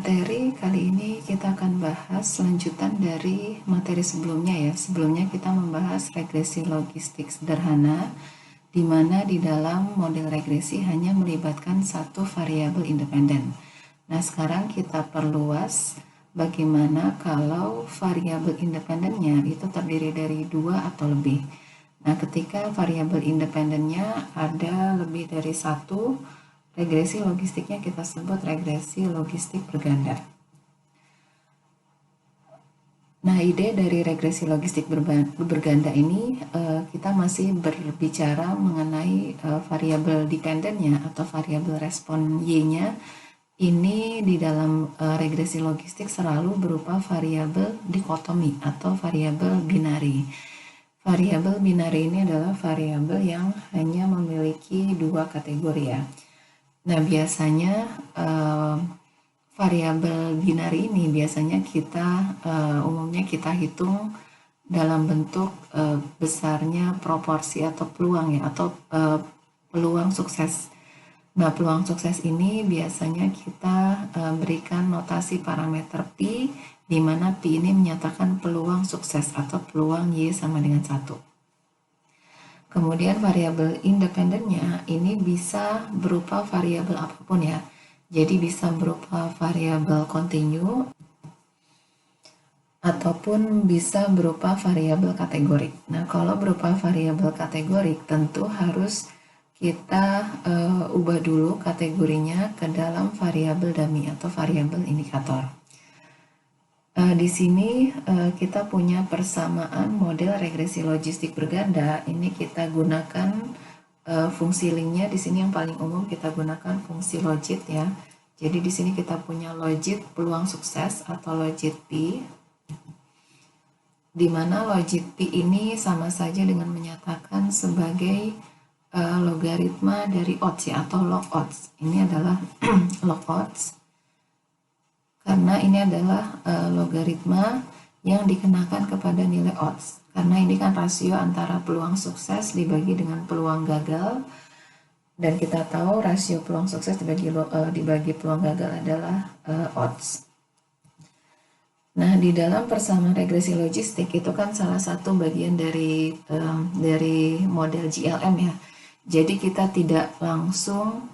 materi kali ini kita akan bahas lanjutan dari materi sebelumnya ya. Sebelumnya kita membahas regresi logistik sederhana, di mana di dalam model regresi hanya melibatkan satu variabel independen. Nah, sekarang kita perluas bagaimana kalau variabel independennya itu terdiri dari 2 atau lebih. Nah, ketika variabel independennya ada lebih dari satu, regresi logistiknya kita sebut regresi logistik berganda. Nah, ide dari regresi logistik berganda ini kita masih berbicara mengenai variabel dependennya atau variabel respon Y-nya. Ini di dalam regresi logistik selalu berupa variabel dikotomi atau variabel binari. Variabel binari ini adalah variabel yang hanya memiliki 2 kategori ya. Nah, biasanya variabel binari ini biasanya kita umumnya kita hitung dalam bentuk besarnya proporsi atau peluang ya, atau peluang sukses. Nah, peluang sukses ini biasanya kita berikan notasi parameter P, di mana P ini menyatakan peluang sukses atau peluang Y sama dengan 1. Kemudian variabel independennya ini bisa berupa variabel apapun ya. Jadi bisa berupa variabel kontinu ataupun bisa berupa variabel kategorik. Nah, kalau berupa variabel kategorik tentu harus kita ubah dulu kategorinya ke dalam variabel dummy atau variabel indikator. Di sini kita punya persamaan model regresi logistik berganda. Ini kita gunakan fungsi linknya. Di sini yang paling umum kita gunakan fungsi logit ya. Jadi di sini kita punya logit peluang sukses atau logit P, di mana logit P ini sama saja dengan menyatakan sebagai logaritma dari odds ya, atau log odds. Ini adalah log odds karena ini adalah logaritma yang dikenakan kepada nilai odds. Karena ini kan rasio antara peluang sukses dibagi dengan peluang gagal. Dan kita tahu rasio peluang sukses dibagi peluang gagal adalah odds. Nah, di dalam persamaan regresi logistik itu kan salah satu bagian dari model GLM ya. Jadi kita tidak langsung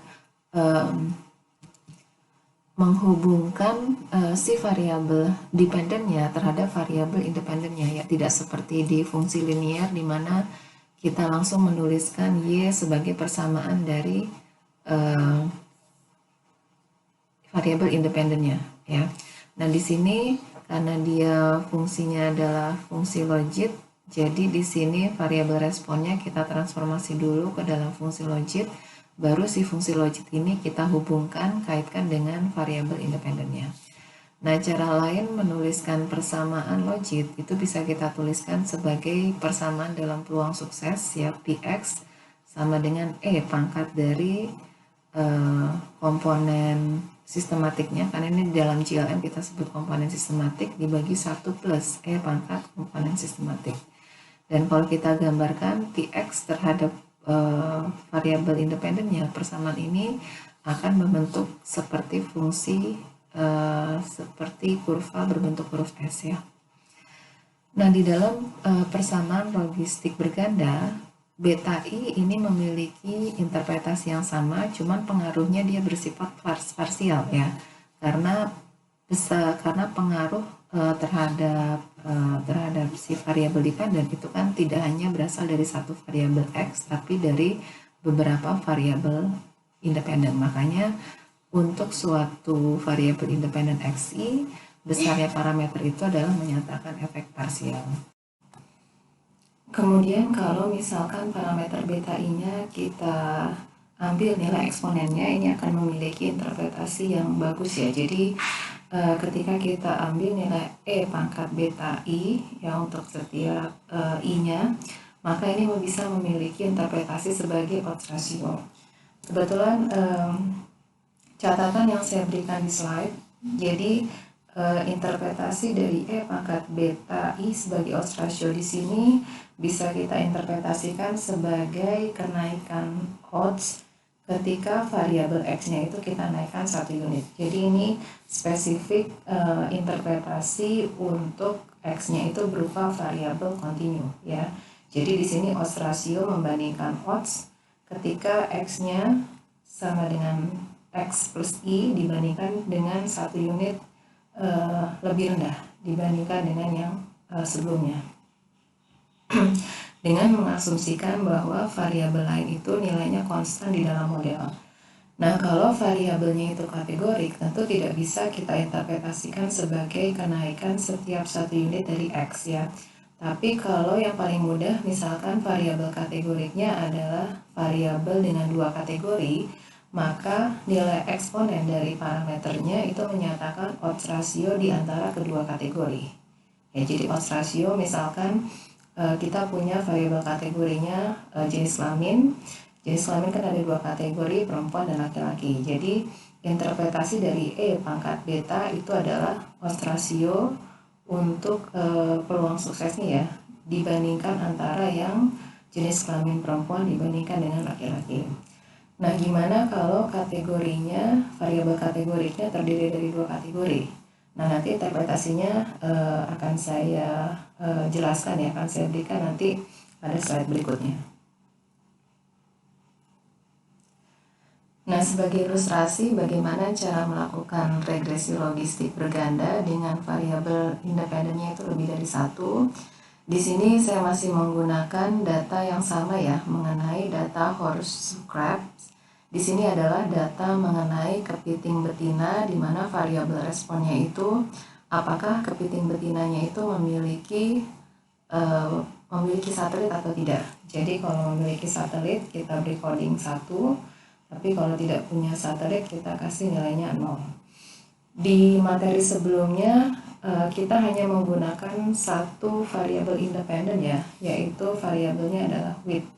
menghubungkan si variabel dependennya terhadap variabel independennya ya. Tidak seperti di fungsi linier di mana kita langsung menuliskan Y sebagai persamaan dari variabel independennya ya. Nah, di sini karena dia fungsinya adalah fungsi logit, jadi di sini variabel responnya kita transformasi dulu ke dalam fungsi logit, baru si fungsi logit ini kita hubungkan, kaitkan dengan variabel independennya. Nah, cara lain menuliskan persamaan logit itu bisa kita tuliskan sebagai persamaan dalam peluang sukses ya, Px sama dengan E pangkat dari komponen sistematiknya, karena ini di dalam GLM kita sebut komponen sistematik, dibagi 1 plus E pangkat komponen sistematik. Dan kalau kita gambarkan Px terhadap variabel independennya, persamaan ini akan membentuk seperti fungsi seperti kurva berbentuk huruf S ya. Nah, di dalam persamaan logistik berganda, beta I ini memiliki interpretasi yang sama, cuman pengaruhnya dia bersifat parsial ya, karena pengaruh terhadap si variabel dependen itu kan tidak hanya berasal dari satu variabel X, tapi dari beberapa variabel independen. Makanya untuk suatu variabel independen Xi, besarnya parameter itu adalah menyatakan efek parsial. Kemudian kalau misalkan parameter beta I-nya kita ambil nilai eksponennya, ini akan memiliki interpretasi yang bagus ya. Jadi ketika kita ambil nilai E pangkat beta I ya untuk setiap I-nya, maka ini bisa memiliki interpretasi sebagai odds ratio. Kebetulan catatan yang saya berikan di slide, jadi interpretasi dari E pangkat beta I sebagai odds ratio di sini bisa kita interpretasikan sebagai kenaikan odds ketika variabel X-nya itu kita naikkan 1 unit. Jadi ini spesifik interpretasi untuk X-nya itu berupa variabel kontinu ya. Jadi di sini odds ratio membandingkan odds ketika X-nya sama dengan X plus I dibandingkan dengan 1 unit lebih rendah dibandingkan dengan yang sebelumnya. Dengan mengasumsikan bahwa variabel lain itu nilainya konstan di dalam model. Nah, kalau variabelnya itu kategorik, tentu tidak bisa kita interpretasikan sebagai kenaikan setiap 1 unit dari X ya. Tapi kalau yang paling mudah, misalkan variabel kategoriknya adalah variabel dengan 2 kategori, maka nilai eksponen dari parameternya itu menyatakan odds ratio di antara kedua kategori. Ya, jadi odds ratio misalkan kita punya variabel kategorinya jenis kelamin. Jenis kelamin kan ada 2 kategori, perempuan dan laki-laki. Jadi interpretasi dari E pangkat beta itu adalah odds ratio untuk peluang suksesnya ya, dibandingkan antara yang jenis kelamin perempuan dibandingkan dengan laki-laki. Nah, gimana kalau kategorinya, variabel kategoriknya terdiri dari 2 kategori? Nah, nanti interpretasinya akan saya jelaskan ya, akan saya berikan nanti pada slide berikutnya. Nah, sebagai ilustrasi bagaimana cara melakukan regresi logistik berganda dengan variabel independennya itu lebih dari 1. Di sini saya masih menggunakan data yang sama ya, mengenai data horse crab. Di sini adalah data mengenai kepiting betina, di mana variabel responnya itu apakah kepiting betinanya itu memiliki satelit atau tidak. Jadi kalau memiliki satelit kita beri coding 1, tapi kalau tidak punya satelit kita kasih nilainya 0. Di materi sebelumnya kita hanya menggunakan satu variabel independen ya, yaitu variabelnya adalah width,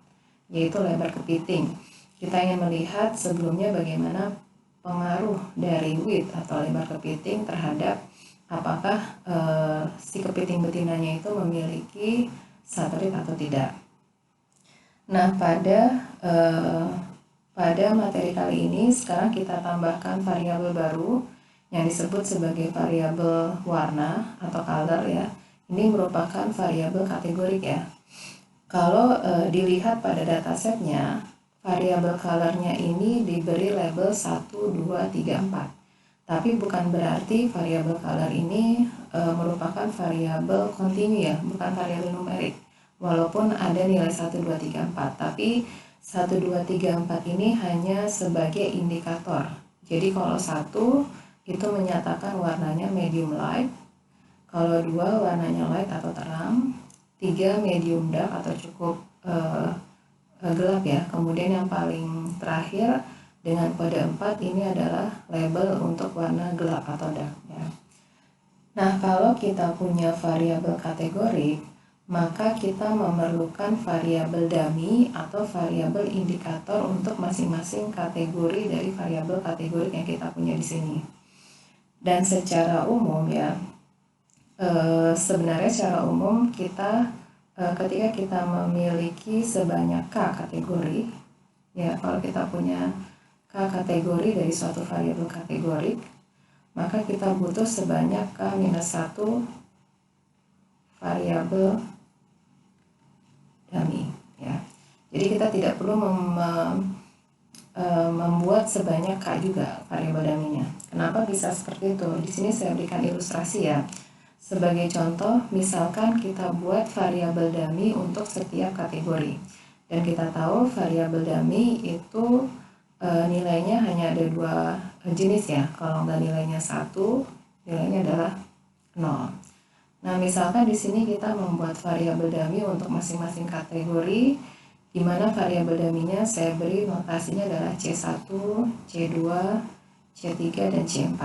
yaitu lebar kepiting. Kita ingin melihat sebelumnya bagaimana pengaruh dari width atau lebar kepiting terhadap apakah si kepiting betinanya itu memiliki satelit atau tidak. Nah, pada materi kali ini sekarang kita tambahkan variabel baru yang disebut sebagai variabel warna atau color ya. Ini merupakan variabel kategorik ya. Kalau dilihat pada datasetnya, variabel colornya ini diberi label 1, 2, 3, 4. Tapi bukan berarti variabel color ini merupakan variabel kontinu ya, bukan variabel numerik. Walaupun ada nilai 1, 2, 3, 4, tapi 1, 2, 3, 4 ini hanya sebagai indikator. Jadi kalau 1 itu menyatakan warnanya medium light, kalau 2 warnanya light atau terang, 3 medium dark atau cukup gelap ya. Kemudian yang paling terakhir dengan kode 4 ini adalah label untuk warna gelap atau dark ya. Nah, kalau kita punya variabel kategorik, maka kita memerlukan variabel dummy atau variabel indikator untuk masing-masing kategori dari variabel kategorik yang kita punya di sini. Dan secara umum ya, sebenarnya secara umum kita ketika kita memiliki sebanyak K kategori ya, kalau kita punya K kategori dari suatu variabel kategorik, maka kita butuh sebanyak K-1 variabel dummy ya. Jadi kita tidak perlu membuat sebanyak K juga variabel dummy-nya. Kenapa bisa seperti itu? Di sini saya berikan ilustrasi ya. Sebagai contoh, misalkan kita buat variabel dummy untuk setiap kategori. Dan kita tahu variabel dummy itu nilainya hanya ada 2 jenis ya. Kalau nggak nilainya 1, nilainya adalah 0. Nah, misalkan di sini kita membuat variabel dummy untuk masing-masing kategori, di mana variabel dummy-nya saya beri notasinya adalah C1, C2, C3, dan C4.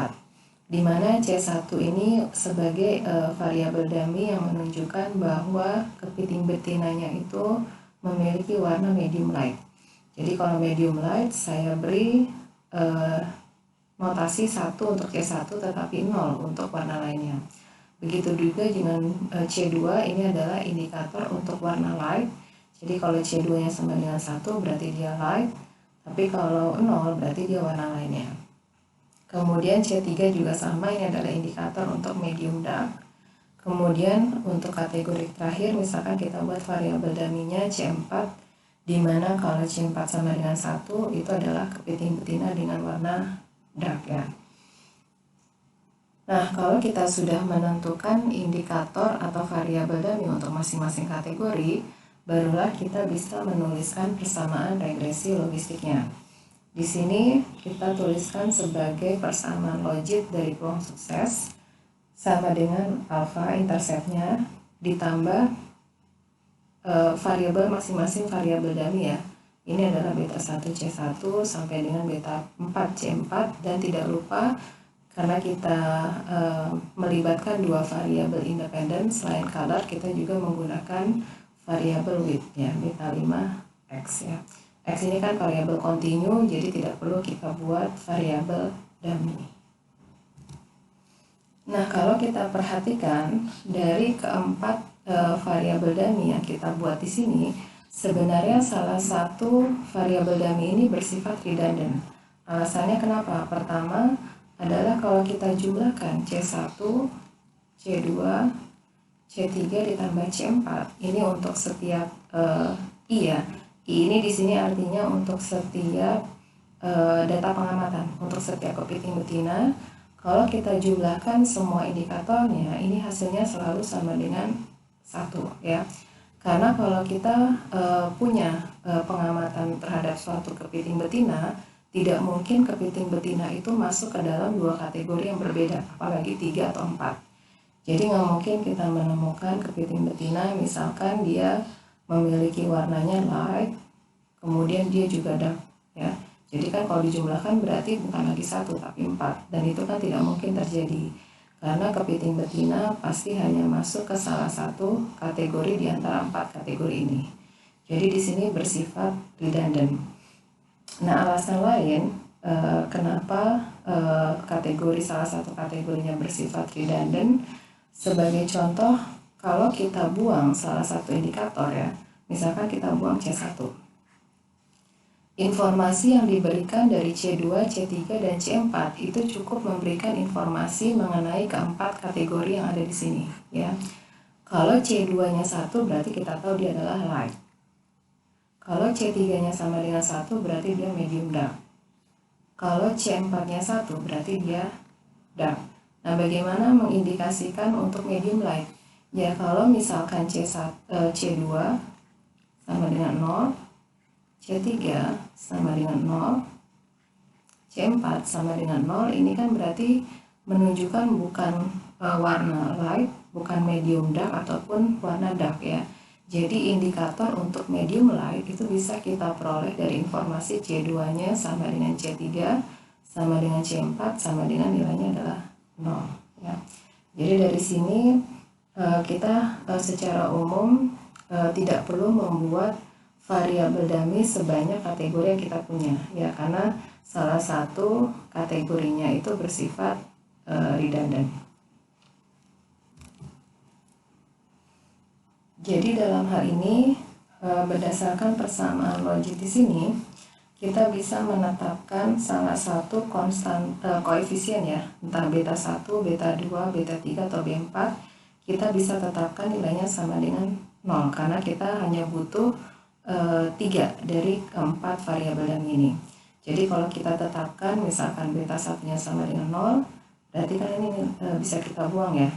Di mana C1 ini sebagai variabel dummy yang menunjukkan bahwa kepiting betinanya itu memiliki warna medium light. Jadi kalau medium light saya beri notasi 1 untuk C1 tetapi 0 untuk warna lainnya. Begitu juga dengan C2, ini adalah indikator untuk warna light. Jadi kalau C2 nya sama dengan 1 berarti dia light, Tapi kalau 0 berarti dia warna lainnya. Kemudian C3 juga sama, ini adalah indikator untuk medium dark. Kemudian untuk kategori terakhir, misalkan kita buat variabel dummy-nya C4, di mana kalau C4 sama dengan 1, itu adalah kepiting betina dengan warna dark ya. Nah, kalau kita sudah menentukan indikator atau variabel dummy untuk masing-masing kategori, barulah kita bisa menuliskan persamaan regresi logistiknya. Di sini kita tuliskan sebagai persamaan logit dari peluang sukses sama dengan alfa interceptnya ditambah variabel masing-masing variabel dummy ya. Ini adalah beta 1 C1 sampai dengan beta 4 C4, dan tidak lupa karena kita melibatkan dua variabel independen, selain color kita juga menggunakan variabel width ya, beta 5x ya. X ini kan variabel kontinu, jadi tidak perlu kita buat variabel dummy. Nah, kalau kita perhatikan dari keempat variabel dummy yang kita buat di sini, sebenarnya salah satu variabel dummy ini bersifat redundant. Alasannya kenapa? Pertama adalah kalau kita jumlahkan C1, C2, C3 ditambah C4, ini untuk setiap I ya. I ini di sini artinya untuk setiap data pengamatan, untuk setiap kepiting betina. Kalau kita jumlahkan semua indikatornya, ini hasilnya selalu sama dengan 1 ya. Karena kalau kita punya pengamatan terhadap suatu kepiting betina, tidak mungkin kepiting betina itu masuk ke dalam dua kategori yang berbeda, apalagi 3 atau 4. Jadi nggak mungkin kita menemukan kepiting betina misalkan dia memiliki warnanya light, kemudian dia juga dark ya. Jadi kan kalau dijumlahkan berarti bukan lagi 1 tapi 4, dan itu kan tidak mungkin terjadi karena kepiting betina pasti hanya masuk ke salah satu kategori di antara 4 kategori ini. Jadi di sini bersifat redundant. Nah, alasan lain kenapa kategori salah satu kategorinya bersifat redundant, sebagai contoh kalau kita buang salah satu indikator ya, misalkan kita buang C1, informasi yang diberikan dari C2, C3, dan C4 itu cukup memberikan informasi mengenai keempat kategori yang ada di sini ya. Kalau C2-nya 1 berarti kita tahu dia adalah light. Kalau C3-nya sama dengan 1 berarti dia medium dark. Kalau C4-nya 1 berarti dia dark. Nah, bagaimana mengindikasikan untuk medium light? Ya, kalau misalkan C2 sama dengan 0, C3 sama dengan 0, C4 sama dengan 0, ini kan berarti menunjukkan bukan warna light, bukan medium dark ataupun warna dark ya. Jadi indikator untuk medium light itu bisa kita peroleh dari informasi C2-nya sama dengan C3 sama dengan C4 sama dengan nilainya adalah 0 ya. Jadi dari sini kita secara umum tidak perlu membuat variabel dummy sebanyak kategori yang kita punya ya, karena salah satu kategorinya itu bersifat redundant. Jadi dalam hal ini berdasarkan persamaan logik di sini kita bisa menetapkan salah satu konstan koefisien ya, entah beta 1, beta 2, beta 3 atau B4, kita bisa tetapkan nilainya sama dengan 0 karena kita hanya butuh 3 dari keempat variabel dummy ini. Jadi kalau kita tetapkan misalkan beta 1-nya sama dengan 0, berarti kan ini bisa kita buang ya.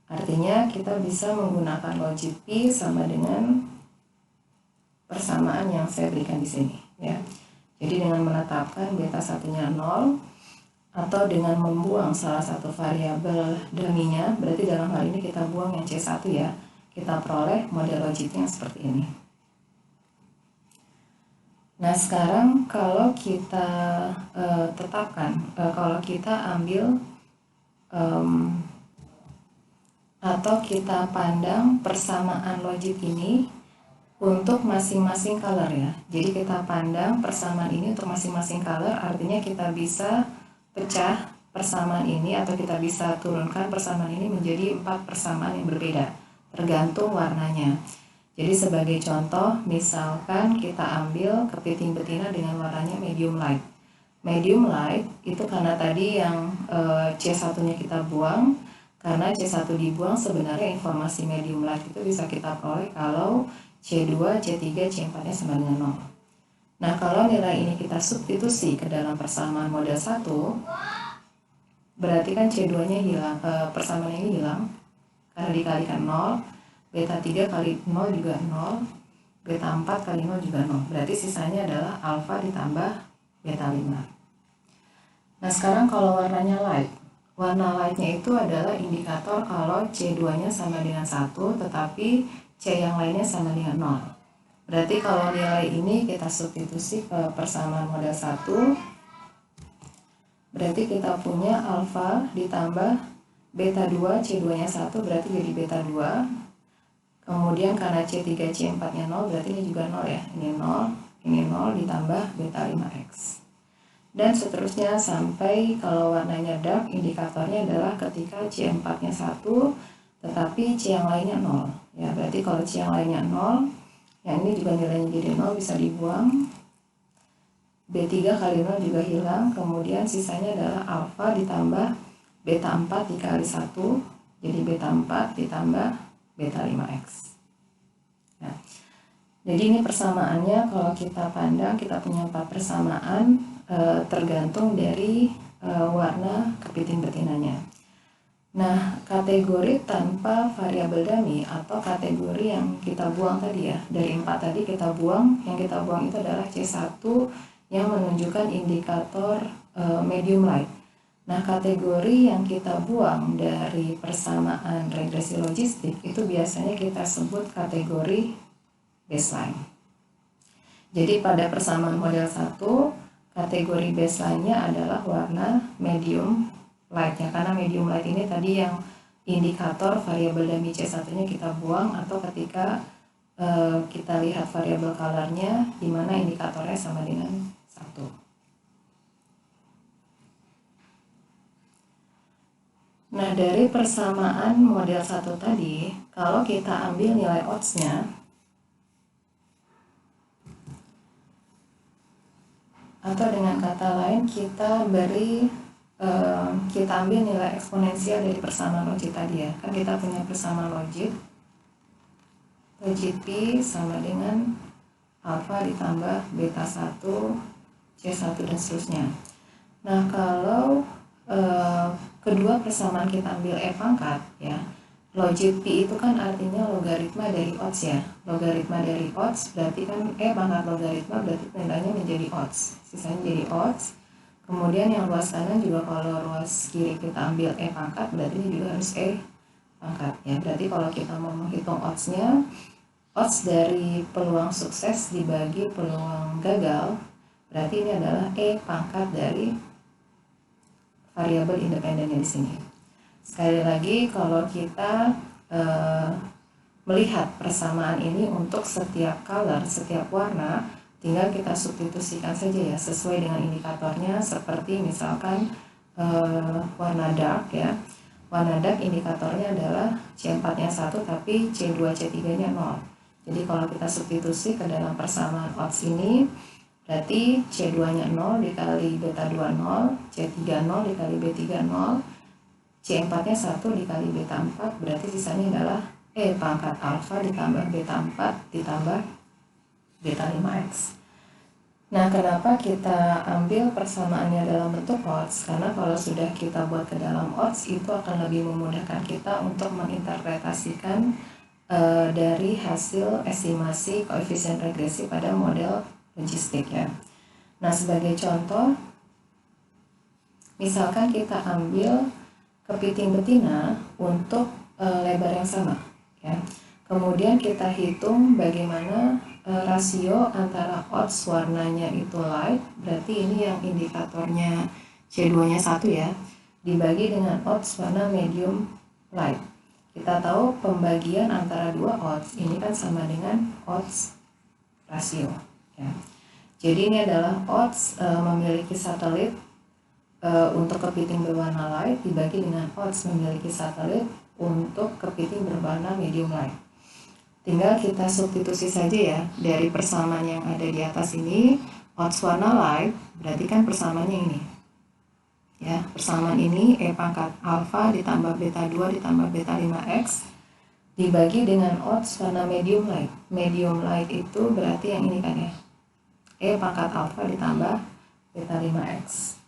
Artinya kita bisa menggunakan logik P sama dengan persamaan yang saya berikan di sini ya. Jadi dengan menetapkan beta 1-nya 0 atau dengan membuang salah satu variabel dummy-nya, berarti dalam hal ini kita buang yang C1 ya, kita peroleh model logiknya seperti ini. Nah, sekarang kalau kita tetapkan, kalau kita ambil atau kita pandang persamaan logik ini untuk masing-masing color ya. Jadi kita pandang persamaan ini untuk masing-masing color, artinya kita bisa pecah persamaan ini atau kita bisa turunkan persamaan ini menjadi 4 persamaan yang berbeda tergantung warnanya. Jadi sebagai contoh, misalkan kita ambil kepiting betina dengan warnanya medium light. Medium light itu karena tadi yang C1-nya kita buang, karena C1 dibuang sebenarnya informasi medium light itu bisa kita peroleh kalau C2, C3, C4-nya sama dengan 0. Nah, kalau nilai ini kita substitusi ke dalam persamaan model 1, berarti kan C2-nya hilang, persamaan ini hilang, karena dikalikan 0, beta 3 kali 0 juga 0, beta 4 kali 0 juga 0. Berarti sisanya adalah alfa ditambah beta 5. Nah, sekarang kalau warnanya light. Warna lightnya itu adalah indikator kalau C2-nya sama dengan 1, tetapi C yang lainnya sama dengan 0. Berarti kalau nilai ini kita substitusi ke persamaan model 1, berarti kita punya alfa ditambah beta 2, C2-nya 1 berarti jadi beta 2. Kemudian karena C3, C4-nya 0 berarti ini juga 0 ya. Ini 0 ditambah beta 5X. Dan seterusnya sampai kalau warnanya dark, indikatornya adalah ketika C4-nya 1 tetapi C yang lainnya 0. Ya, berarti kalau C yang lainnya 0, yang ini juga nilainya jadi 0 bisa dibuang. B3 kali 0 juga hilang, kemudian sisanya adalah alfa ditambah beta 4 dikali 1, jadi beta 4 ditambah beta 5X. Nah, jadi ini persamaannya kalau kita pandang, kita punya 4 persamaan tergantung dari warna kepiting betinanya. Nah, kategori tanpa variabel dummy atau kategori yang kita buang tadi ya, dari 4 tadi kita buang, yang kita buang itu adalah C1 yang menunjukkan indikator medium light. Nah, kategori yang kita buang dari persamaan regresi logistik itu biasanya kita sebut kategori baseline. Jadi pada persamaan model 1, kategori baseline-nya adalah warna medium light-nya, karena medium light ini tadi yang indikator variabel dummy C1-nya kita buang, atau ketika kita lihat variabel color-nya di mana indikatornya sama dengan 1. Nah, dari persamaan model 1 tadi, kalau kita ambil nilai odds-nya, atau dengan kata lain kita ambil nilai eksponensial dari persamaan logit tadi ya. Kan kita punya persamaan logit P sama dengan alfa ditambah beta 1, C1 dan seterusnya. Nah, kalau kedua persamaan kita ambil E pangkat ya, logit P itu kan artinya logaritma dari odds ya. Logaritma dari odds berarti kan E pangkat logaritma berarti nilainya menjadi odds, sisanya jadi odds. Kemudian yang ruas kanan juga kalau ruas kiri kita ambil E pangkat berarti ini juga harus E pangkat ya. Berarti kalau kita mau menghitung odds-nya, odds dari peluang sukses dibagi peluang gagal, berarti ini adalah E pangkat dari variabel independennya di sini. Sekali lagi, kalau kita melihat persamaan ini untuk setiap color, setiap warna, tinggal kita substitusikan saja ya sesuai dengan indikatornya. Seperti misalkan warna dark ya, warna dark indikatornya adalah C4-nya 1 tapi C2, C3-nya 0. Jadi kalau kita substitusi ke dalam persamaan odds ini, berarti C2-nya 0 dikali beta 2 0, C3 0 dikali B3 0, C4-nya 1 dikali beta 4, berarti sisanya adalah E pangkat alfa ditambah beta 4 ditambah beta 5X. Nah, kenapa kita ambil persamaannya dalam bentuk odds? Karena kalau sudah kita buat ke dalam odds, itu akan lebih memudahkan kita untuk menginterpretasikan dari hasil estimasi koefisien regresi pada model logistik ya. Nah, sebagai contoh, misalkan kita ambil kepiting betina untuk lebar yang sama ya. Kemudian kita hitung bagaimana rasio antara odds warnanya itu light, berarti ini yang indikatornya C2-nya 1 ya, dibagi dengan odds warna medium light. Kita tahu pembagian antara dua odds ini kan sama dengan odds rasio ya. Jadi ini adalah odds memiliki satelit untuk kepiting berwarna light dibagi dengan odds memiliki satelit untuk kepiting berwarna medium light. tinggal kita substitusi saja ya dari persamaan yang ada di atas ini. Odds warna light berarti kan persamaannya ini ya, persamaan ini E pangkat alfa ditambah beta 2 ditambah beta 5x dibagi dengan odds warna medium light. Medium light itu berarti yang ini kan ya, E pangkat alfa ditambah beta 5x.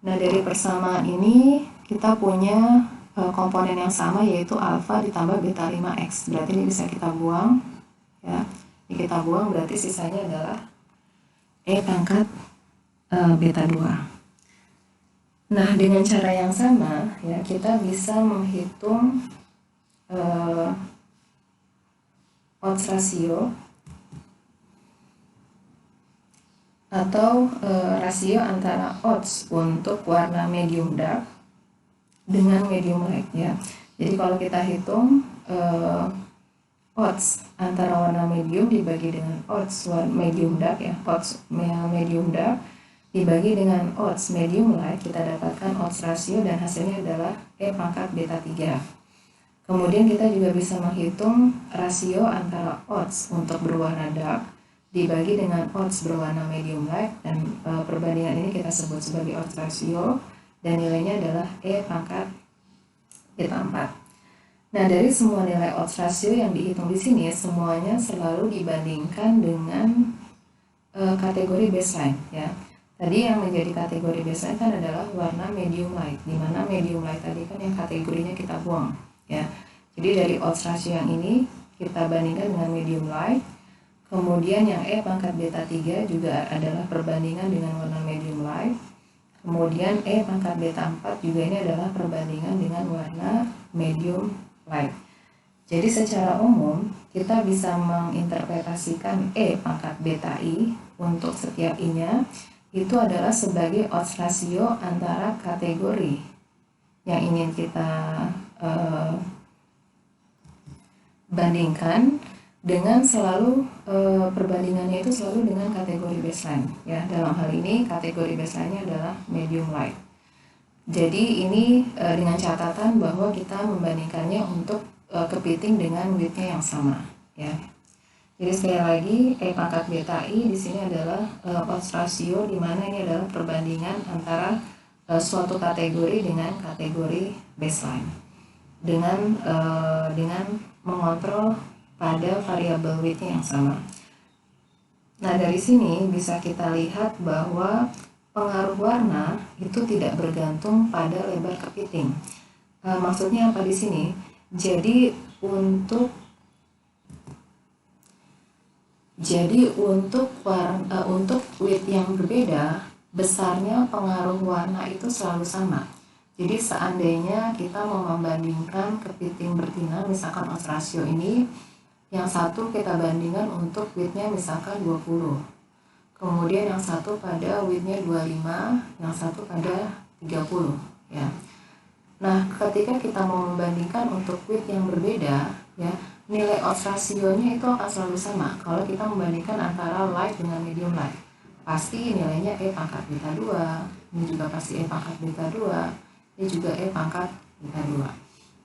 Nah, dari persamaan ini kita punya komponen yang sama, yaitu alfa ditambah beta 5x. Berarti ini bisa kita buang ya. Ini kita buang, berarti sisanya adalah E pangkat beta 2. Nah, dengan cara yang sama ya, kita bisa menghitung odds ratio atau rasio antara odds untuk warna medium dark dengan medium light ya. Jadi kalau kita hitung odds antara warna medium dibagi dengan odds medium dark ya, odds medium dark dibagi dengan odds medium light, kita dapatkan odds rasio dan hasilnya adalah E pangkat beta 3. Kemudian kita juga bisa menghitung rasio antara odds untuk berwarna dark dibagi dengan odds berwarna medium light, dan perbandingan ini kita sebut sebagai odds ratio dan nilainya adalah E pangkat beta 4. Nah, dari semua nilai odds ratio yang dihitung di sini semuanya selalu dibandingkan dengan kategori baseline ya. Tadi yang menjadi kategori baseline kan adalah warna medium light, di mana medium light tadi kan yang kategorinya kita buang ya. Jadi dari odds ratio yang ini kita bandingkan dengan medium light. Kemudian yang E pangkat beta 3 juga adalah perbandingan dengan warna medium light. Kemudian E pangkat beta 4 juga ini adalah perbandingan dengan warna medium light. Jadi secara umum kita bisa menginterpretasikan E pangkat beta I untuk setiap I-nya itu adalah sebagai odds ratio antara kategori yang ingin kita bandingkan dengan selalu perbandingannya itu selalu dengan kategori baseline ya. Dalam hal ini kategori baseline-nya adalah medium light. Jadi ini dengan catatan bahwa kita membandingkannya untuk kepiting dengan width-nya yang sama ya. Jadi sekali lagi E pangkat beta I di sini adalah odds ratio, di mana ini adalah perbandingan antara suatu kategori dengan kategori baseline dengan mengontrol pada variabel width-nya yang sama. Nah, dari sini bisa kita lihat bahwa pengaruh warna itu tidak bergantung pada lebar kepiting. Maksudnya apa di sini? Jadi untuk width yang berbeda, besarnya pengaruh warna itu selalu sama. Jadi seandainya kita mau membandingkan kepiting betina, misalkan odds ratio ini, yang satu kita bandingkan untuk width-nya misalkan 20. Kemudian yang satu pada width-nya 25, yang satu pada 30 ya. Nah, ketika kita mau membandingkan untuk width yang berbeda ya, nilai odds rasionya itu akan selalu sama. Kalau kita membandingkan antara light dengan medium light, pasti nilainya E pangkat beta 2, ini juga pasti E pangkat beta 2, ini juga E pangkat beta 2.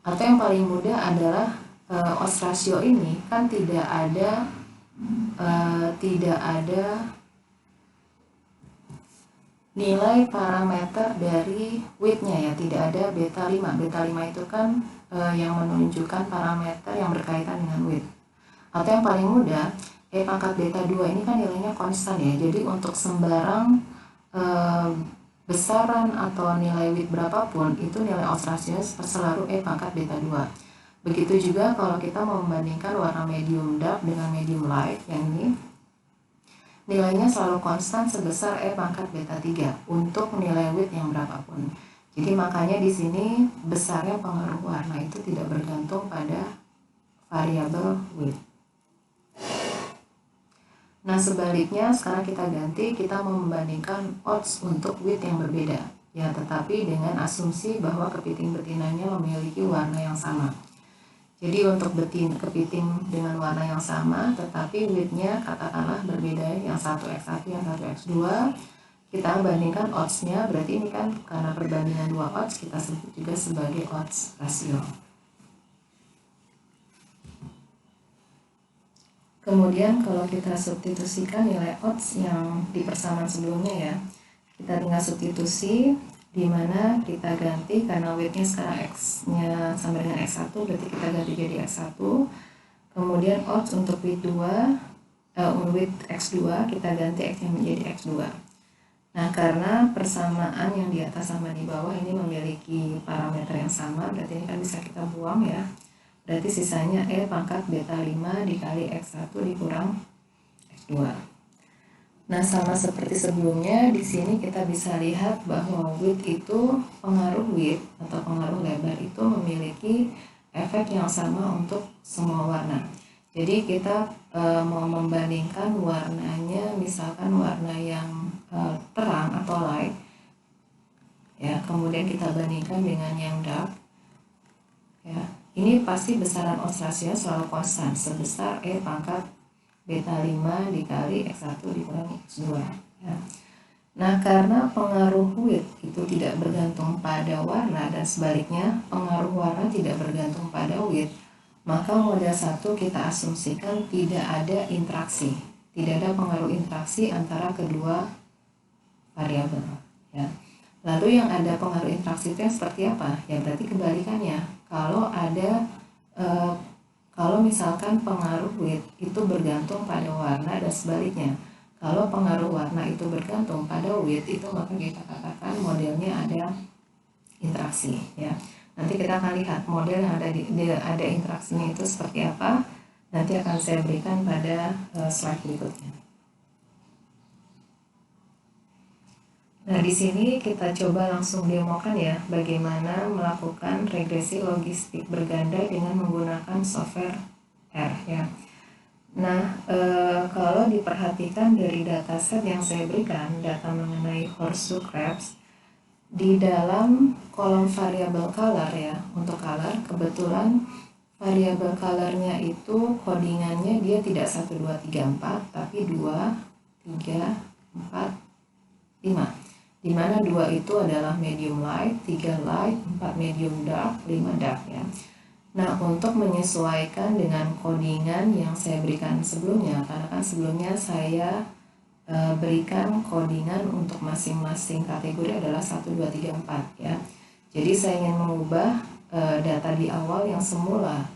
Atau yang paling mudah adalah odds ratio ini kan tidak ada nilai parameter dari width-nya ya, tidak ada beta 5. Beta 5 itu kan yang menunjukkan parameter yang berkaitan dengan width. Atau yang paling mudah, E pangkat beta 2 ini kan nilainya konstan ya. Jadi untuk sembarang besaran atau nilai width berapapun, itu nilai odds ratio selalu E pangkat beta 2. Begitu juga kalau kita mau membandingkan warna medium dark dengan medium light, yang ini nilainya selalu konstan sebesar E pangkat beta 3 untuk nilai width yang berapapun. Jadi makanya di sini besarnya pengaruh warna itu tidak bergantung pada variabel width. Nah, sebaliknya sekarang kita ganti, kita mau membandingkan odds untuk width yang berbeda ya, tetapi dengan asumsi bahwa kepiting betinanya memiliki warna yang sama. Jadi untuk kepiting dengan warna yang sama, tetapi width-nya katakanlah berbeda, yang satu X1, yang satu X2, kita bandingkan odds-nya, berarti ini kan karena perbandingan dua odds, kita sebut juga sebagai odds ratio. Kemudian kalau kita substitusikan nilai odds yang di persamaan sebelumnya ya, kita tinggal substitusi, di mana kita ganti karena weight-nya sekarang X-nya sama dengan X1, berarti kita ganti jadi X1. Kemudian odds untuk weight 2, weight X2, kita ganti X-nya menjadi X2. Nah, karena persamaan yang di atas sama di bawah ini memiliki parameter yang sama, berarti ini kan bisa kita buang ya. Berarti sisanya E pangkat beta 5 dikali X1 dikurang X2. Nah, sama seperti sebelumnya, di sini kita bisa lihat bahwa width itu, pengaruh width atau pengaruh lebar itu memiliki efek yang sama untuk semua warna. Jadi kita mau membandingkan warnanya, misalkan warna yang terang atau light, ya, kemudian kita bandingkan dengan yang dark, ya. Ini pasti besaran odds rasio selalu konstan sebesar E pangkat beta 5 dikali X1 dikurangi X2 ya. Nah, karena pengaruh width itu tidak bergantung pada warna dan sebaliknya pengaruh warna tidak bergantung pada width, maka model 1 kita asumsikan tidak ada interaksi, tidak ada pengaruh interaksi antara kedua variabel ya. Lalu yang ada pengaruh interaksi itu yang seperti apa? Ya berarti kebalikannya. Kalau misalkan pengaruh width itu bergantung pada warna dan sebaliknya. Kalau pengaruh warna itu bergantung pada width itu, maka kita katakan modelnya ada interaksi ya. Nanti kita akan lihat model yang ada interaksinya itu seperti apa. Nanti akan saya berikan pada slide berikutnya. Nah, di sini kita coba langsung demokan ya bagaimana melakukan regresi logistik berganda dengan menggunakan software R ya. Nah, kalau diperhatikan dari dataset yang saya berikan, data mengenai horseshoe crabs, di dalam kolom variabel color ya, untuk color kebetulan variabel colornya itu codingannya dia tidak 1, 2, 3, 4 tapi 2, 3, 4, 5, dimana 2 itu adalah medium light, 3 light, 4 medium dark, 5 dark ya. Nah, untuk menyesuaikan dengan codingan yang saya berikan sebelumnya, karena kan sebelumnya saya berikan codingan untuk masing-masing kategori adalah 1, 2, 3, 4 ya. Jadi saya ingin mengubah data di awal yang semula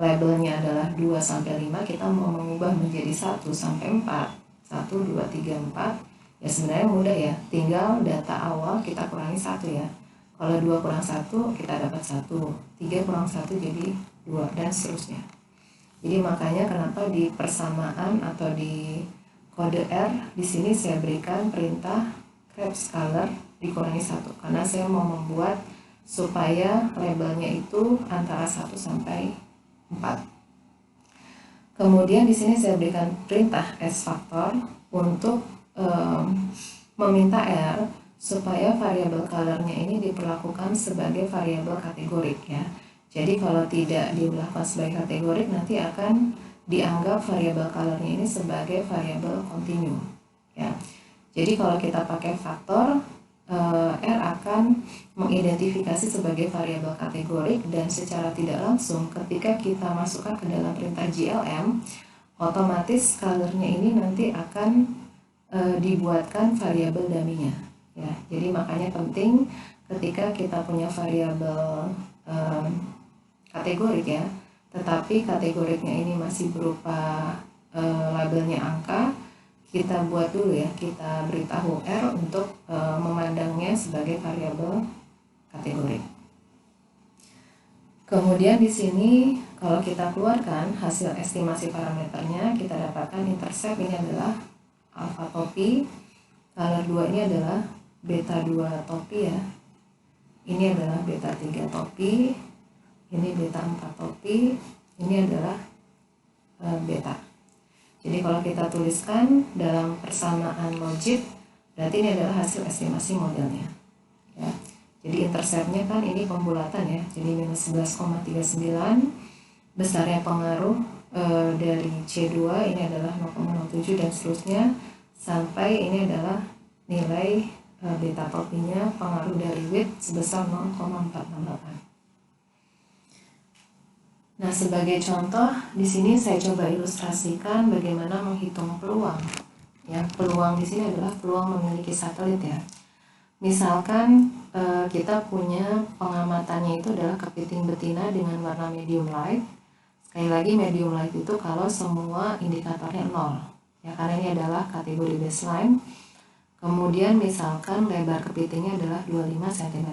labelnya adalah 2 sampai 5, kita mau mengubah menjadi 1 sampai 4. 1, 2, 3, 4. Ya sebenarnya mudah ya, tinggal data awal kita kurangi 1 ya. Kalau 2 kurang 1 kita dapat 1, 3 kurang 1 jadi 2 dan seterusnya. Jadi makanya kenapa di persamaan atau di kode R di sini saya berikan perintah crabs color dikurangi 1 karena saya mau membuat supaya labelnya itu antara 1 sampai 4. Kemudian di sini saya berikan perintah S factor untuk meminta R supaya variabel colornya ini diperlakukan sebagai variabel kategorik ya. Jadi kalau tidak dilakukan sebagai kategorik nanti akan dianggap variabel colornya ini sebagai variabel kontinu ya. Jadi kalau kita pakai faktor, R akan mengidentifikasi sebagai variabel kategorik dan secara tidak langsung ketika kita masukkan ke dalam perintah GLM, otomatis colornya ini nanti akan dibuatkan variabel dummy-nya ya. Jadi makanya penting ketika kita punya variabel kategorik ya, tetapi kategoriknya ini masih berupa labelnya angka, kita buat dulu ya, kita beritahu R untuk memandangnya sebagai variabel kategorik. Kemudian di sini kalau kita keluarkan hasil estimasi parameternya, kita dapatkan intercept ini adalah alpha topi, color 2 ini adalah beta 2 topi ya. Ini adalah beta 3 topi, ini beta 4 topi, ini adalah beta. Jadi kalau kita tuliskan dalam persamaan logit, berarti ini adalah hasil estimasi modelnya ya. Jadi interceptnya kan ini pembulatan ya, jadi minus 11,39, besarnya pengaruh dari C2 ini adalah 0,07 dan seterusnya sampai ini adalah nilai beta topinya, pengaruh dari width sebesar 0,468. Nah, sebagai contoh, di sini saya coba ilustrasikan bagaimana menghitung peluang. Ya, peluang di sini adalah peluang memiliki satelit ya. Misalkan kita punya pengamatannya itu adalah kepiting betina dengan warna medium light. Sekali lagi medium light itu kalau semua indikatornya 0. Ya, karena ini adalah kategori baseline. Kemudian misalkan lebar kepitingnya adalah 25 cm.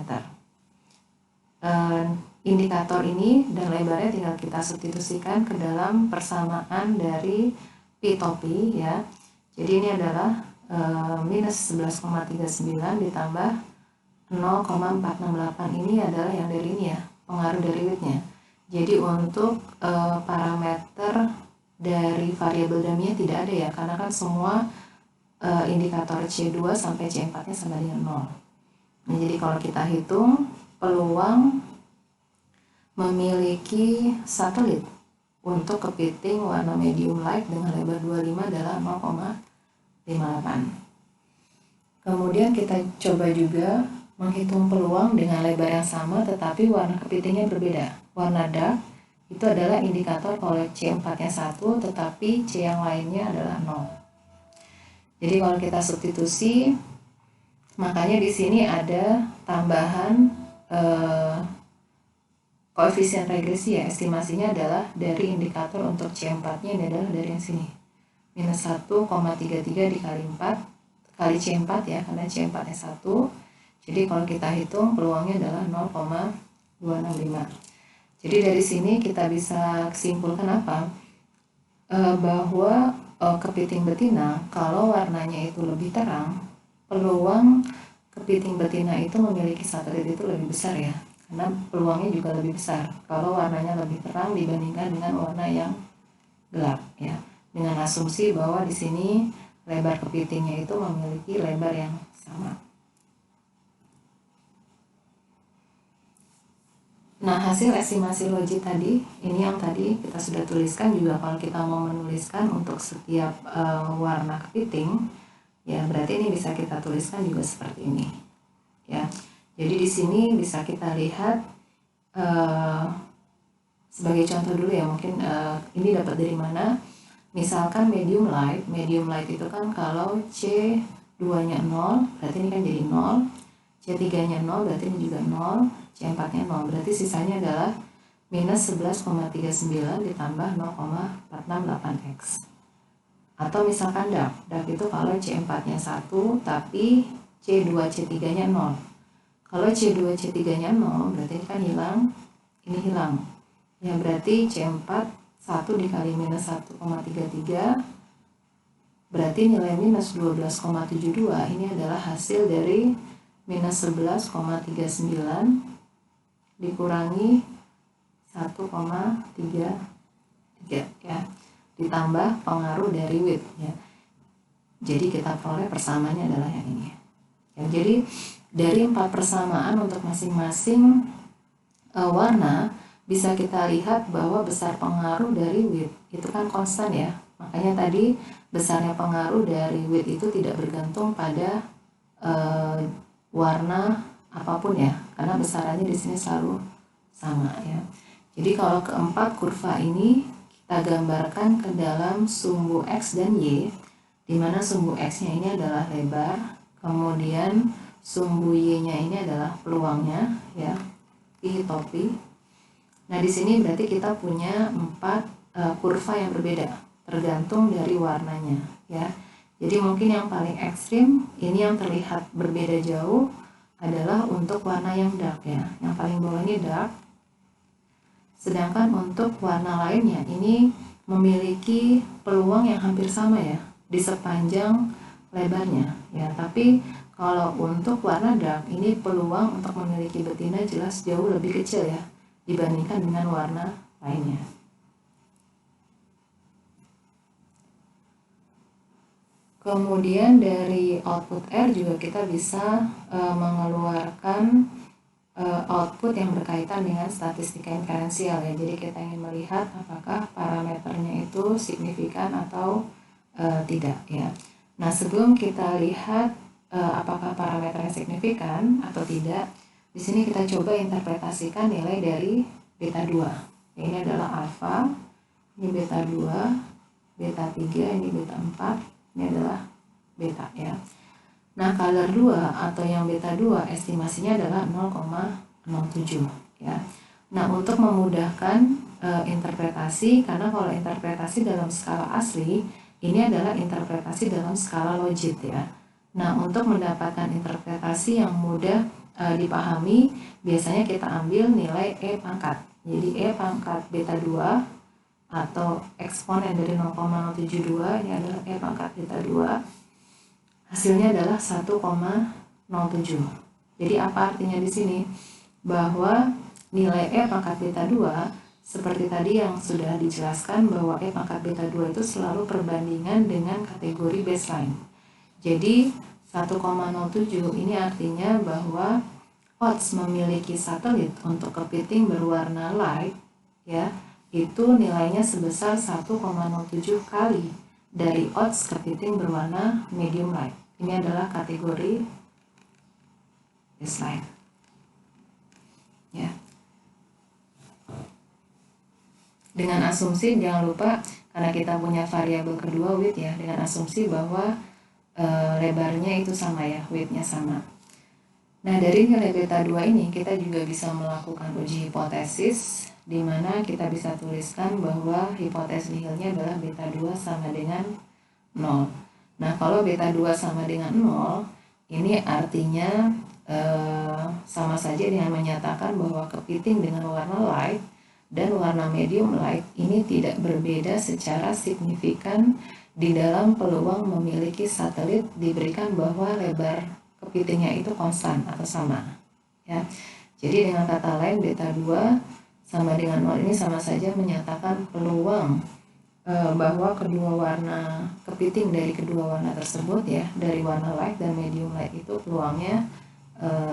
Indikator ini dan lebarnya tinggal kita substitusikan ke dalam persamaan dari pi topi ya. Jadi ini adalah minus 11,39 ditambah 0,468 ini adalah yang dari ini ya, pengaruh dari widthnya. Jadi untuk parameter dari variabel dummy tidak ada ya, karena kan semua indikator C2 sampai C4 nya sama dengan 0. Nah, jadi kalau kita hitung peluang memiliki satelit untuk kepiting warna medium light dengan lebar 25 adalah 0,58. Kemudian kita coba juga menghitung peluang dengan lebar yang sama tetapi warna kepitingnya berbeda. Warna dark itu adalah indikator kalau C4-nya 1 tetapi C yang lainnya adalah 0. Jadi kalau kita substitusi, makanya di sini ada tambahan koefisien regresi ya, estimasinya adalah dari indikator untuk C4-nya ini adalah dari yang sini. Minus 1,33 dikali 4 kali C4 ya, karena C4-nya 1. Jadi kalau kita hitung peluangnya adalah 0,265. Jadi dari sini kita bisa simpulkan apa? Bahwa kepiting betina kalau warnanya itu lebih terang, peluang kepiting betina itu memiliki satelit itu lebih besar ya, karena peluangnya juga lebih besar kalau warnanya lebih terang dibandingkan dengan warna yang gelap ya, dengan asumsi bahwa di sini lebar kepitingnya itu memiliki lebar yang sama. Nah, hasil estimasi logik tadi, ini yang tadi kita sudah tuliskan juga kalau kita mau menuliskan untuk setiap warna kepiting, ya berarti ini bisa kita tuliskan juga seperti ini. Ya, jadi di sini bisa kita lihat sebagai contoh dulu ya, mungkin ini dapat dari mana? Misalkan medium light itu kan kalau C2-nya 0, berarti ini kan jadi 0, C3-nya 0, berarti ini juga 0, C4-nya 0, berarti sisanya adalah minus 11,39 ditambah 0,468X. Atau misalkan dark itu kalau C4-nya 1, tapi C2, C3-nya 0. Kalau C2, C3-nya 0, berarti ini kan hilang, ini hilang. Ya berarti C4 1 dikali minus 1,33, berarti nilai minus 12,72 ini adalah hasil dari minus 11,39 dikurangi 1,33 ya, ditambah pengaruh dari width ya. Jadi kita peroleh persamaannya adalah yang ini ya. Jadi dari 4 persamaan untuk masing-masing warna bisa kita lihat bahwa besar pengaruh dari width itu kan konstan ya. Makanya tadi besarnya pengaruh dari width itu tidak bergantung pada warna apapun ya, karena besarannya di sini selalu sama ya. Jadi kalau keempat kurva ini kita gambarkan ke dalam sumbu X dan Y, di mana sumbu X-nya ini adalah lebar, kemudian sumbu Y-nya ini adalah peluangnya ya, pi topi. Nah di sini berarti kita punya 4 kurva yang berbeda tergantung dari warnanya ya. Jadi mungkin yang paling ekstrim ini yang terlihat berbeda jauh adalah untuk warna yang dark ya. Yang paling bawah ini dark. Sedangkan untuk warna lainnya ini memiliki peluang yang hampir sama ya di sepanjang lebarnya ya. Tapi kalau untuk warna dark ini peluang untuk memiliki betina jelas jauh lebih kecil ya dibandingkan dengan warna lainnya. Kemudian dari output R juga kita bisa mengeluarkan output yang berkaitan dengan statistika inferensial ya. Jadi kita ingin melihat apakah parameternya itu signifikan atau tidak ya. Nah sebelum kita lihat apakah parameternya signifikan atau tidak, di sini kita coba interpretasikan nilai dari beta 2 Ini adalah alfa, ini beta 2, beta 3, ini beta 4, ini adalah beta ya. Nah, color 2 atau yang beta 2 estimasinya adalah 0,07 ya. Nah, untuk memudahkan interpretasi, karena kalau interpretasi dalam skala asli, ini adalah interpretasi dalam skala logit ya. Nah, untuk mendapatkan interpretasi yang mudah dipahami, biasanya kita ambil nilai E pangkat. Jadi E pangkat beta 2 atau eksponen dari 0,072, ini adalah E pangkat beta 2. Hasilnya adalah 1,07. Jadi apa artinya di sini? Bahwa nilai E pangkat beta 2 seperti tadi yang sudah dijelaskan, bahwa E pangkat beta 2 itu selalu perbandingan dengan kategori baseline. Jadi 1,07 ini artinya bahwa odds memiliki satelit untuk kepiting berwarna light ya, itu nilainya sebesar 1,07 kali dari odds kepiting berwarna medium light. Ini adalah kategori baseline. Ya. Dengan asumsi, jangan lupa, karena kita punya variabel kedua width ya, dengan asumsi bahwa lebarnya itu sama ya, width-nya sama. Nah, dari nilai beta 2 ini kita juga bisa melakukan uji hipotesis, di mana kita bisa tuliskan bahwa hipotesis nihilnya adalah beta 2 sama dengan 0. Nah, kalau beta 2 sama dengan 0, ini artinya sama saja dengan menyatakan bahwa kepiting dengan warna light dan warna medium light ini tidak berbeda secara signifikan di dalam peluang memiliki satelit, diberikan bahwa lebar kepitingnya itu konstan atau sama ya. Jadi dengan kata lain, beta 2 sama dengan 0 ini sama saja menyatakan peluang bahwa kedua warna kepiting dari kedua warna tersebut ya, dari warna light dan medium light itu peluangnya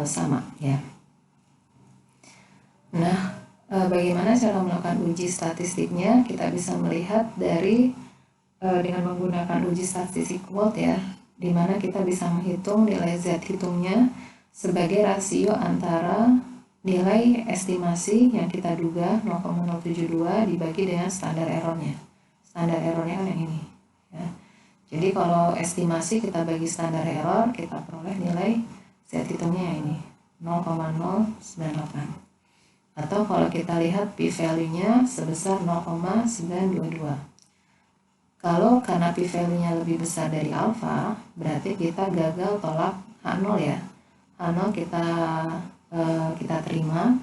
sama ya. Nah, bagaimana cara melakukan uji statistiknya? Kita bisa melihat dari dengan menggunakan uji statistik Wold ya, di mana kita bisa menghitung nilai Z hitungnya sebagai rasio antara nilai estimasi yang kita duga 0,072 dibagi dengan standar errornya. Standar errornya kan yang ini ya. Jadi kalau estimasi kita bagi standar error, kita peroleh nilai Z hitungnya yang ini 0,098. Atau kalau kita lihat p-value-nya sebesar 0,922. Kalau karena p-value-nya lebih besar dari alfa, berarti kita gagal tolak H0 ya. H0 kita terima.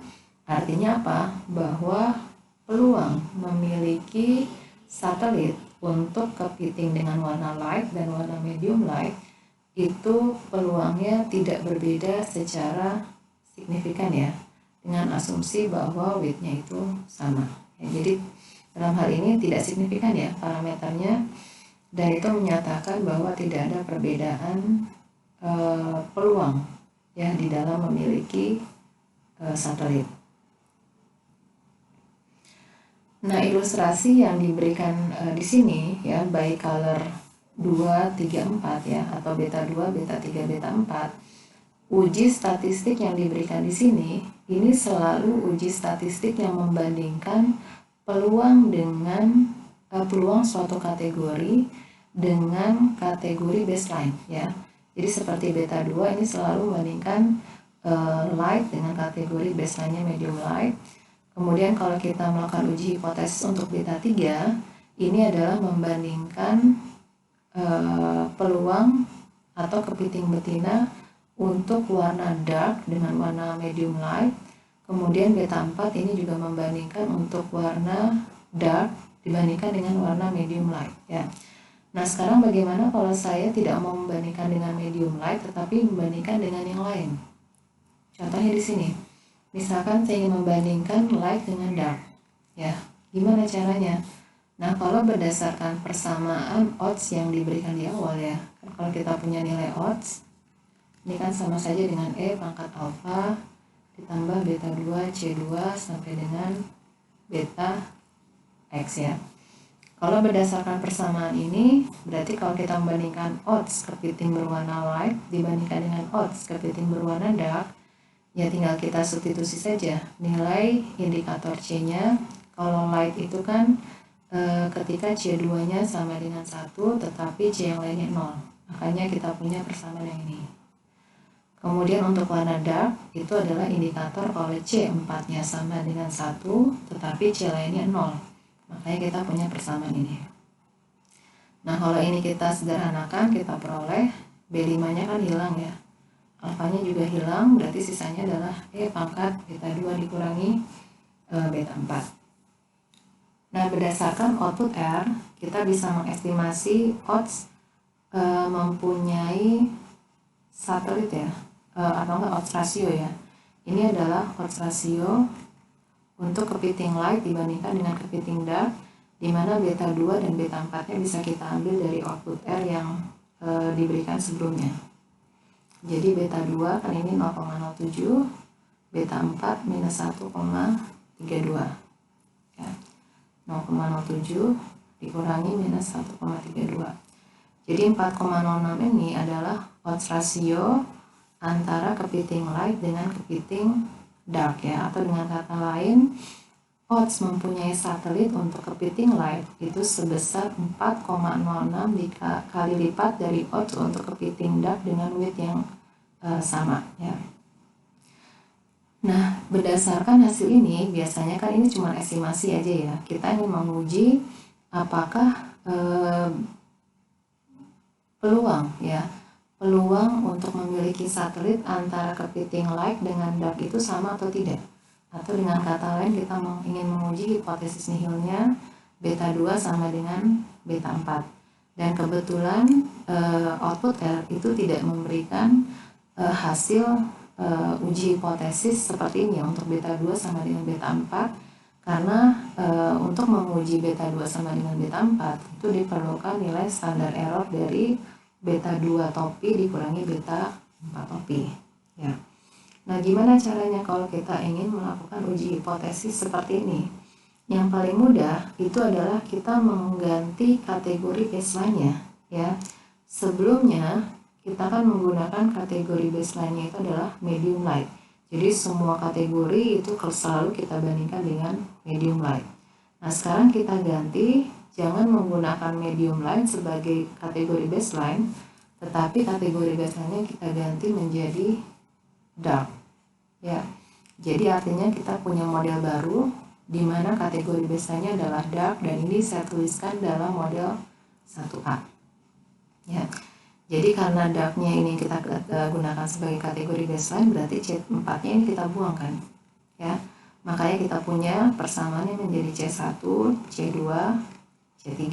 Artinya apa? Bahwa peluang memiliki satelit untuk kepiting dengan warna light dan warna medium light itu peluangnya tidak berbeda secara signifikan ya, dengan asumsi bahwa weight-nya itu sama ya. Jadi dalam hal ini tidak signifikan ya parameternya, dan itu menyatakan bahwa tidak ada perbedaan peluang ya di dalam memiliki satelit. Nah, ilustrasi yang diberikan di sini ya, baik color 2, 3, 4 ya, atau beta 2, beta 3, beta 4, uji statistik yang diberikan di sini ini selalu uji statistik yang membandingkan peluang dengan peluang suatu kategori dengan kategori baseline ya. Jadi seperti beta 2 ini selalu membandingkan light dengan kategori baseline-nya medium light. Kemudian kalau kita melakukan uji hipotesis untuk beta 3, ini adalah membandingkan peluang atau kepiting betina untuk warna dark dengan warna medium light. Kemudian beta 4 ini juga membandingkan untuk warna dark dibandingkan dengan warna medium light ya. Nah, sekarang bagaimana kalau saya tidak mau membandingkan dengan medium light tetapi membandingkan dengan yang lain? Contohnya di sini. Misalkan saya ingin membandingkan light dengan dark ya. Gimana caranya? Nah, kalau berdasarkan persamaan odds yang diberikan di awal ya. Kalau kita punya nilai odds, ini kan sama saja dengan E pangkat alfa ditambah beta 2 C2 sampai dengan beta X ya. Kalau berdasarkan persamaan ini, berarti kalau kita membandingkan odds kepiting berwarna light dibandingkan dengan odds kepiting berwarna dark, ya tinggal kita substitusi saja nilai indikator C-nya, Kalau light itu kan ketika C2-nya sama dengan 1, tetapi C yang lainnya 0. Makanya kita punya persamaan yang ini. Kemudian untuk warna dark, itu adalah indikator kalau C4-nya sama dengan 1, tetapi C lainnya 0. Makanya kita punya persamaan ini. Nah, kalau ini kita sederhanakan, kita peroleh B5-nya kan hilang ya. Alfanya juga hilang, berarti sisanya adalah E pangkat beta 2 dikurangi beta 4. Nah, berdasarkan output R, kita bisa mengestimasi odds mempunyai satelit ya, atau enggak odds ratio ya. Ini adalah odds ratio untuk kepiting light dibandingkan dengan kepiting dark, di mana beta 2 dan beta 4-nya bisa kita ambil dari output R yang diberikan sebelumnya. Jadi beta 2 kan ini 0,07, beta 4 minus 1,32 ya. 0,07 dikurangi minus 1,32. Jadi 4,06 ini adalah odds ratio antara kepiting light dengan kepiting dark ya, atau dengan kata lain odds mempunyai satelit untuk kepiting light itu sebesar 4,06 kali lipat dari odds untuk kepiting dark dengan weight yang sama ya. Nah, berdasarkan hasil ini, biasanya kan ini cuma estimasi aja ya. Kita ingin menguji apakah peluang untuk memiliki satelit antara kepiting light dengan dark itu sama atau tidak. Atau dengan kata lain, kita ingin menguji hipotesis nihilnya beta 2 sama dengan beta 4. Dan kebetulan output R itu tidak memberikan hasil uji hipotesis seperti ini ya, untuk beta 2 sama dengan beta 4, karena untuk menguji beta 2 sama dengan beta 4 itu diperlukan nilai standar error dari beta 2 topi dikurangi beta 4 topi ya. Nah, gimana caranya kalau kita ingin melakukan uji hipotesis seperti ini? Yang paling mudah itu adalah kita mengganti kategori baseline-nya ya. Sebelumnya kita kan menggunakan kategori baseline-nya itu adalah medium light. Jadi semua kategori itu selalu kita bandingkan dengan medium light. Nah, sekarang kita ganti, jangan menggunakan medium light sebagai kategori baseline, tetapi kategori baseline-nya kita ganti menjadi dark ya. Jadi artinya kita punya model baru di mana kategori baseline-nya adalah dark, dan ini saya tuliskan dalam model 1A ya. Jadi karena dark-nya ini kita gunakan sebagai kategori baseline, berarti C4-nya ini kita buangkan ya. Makanya kita punya persamaannya menjadi C1, C2, C3.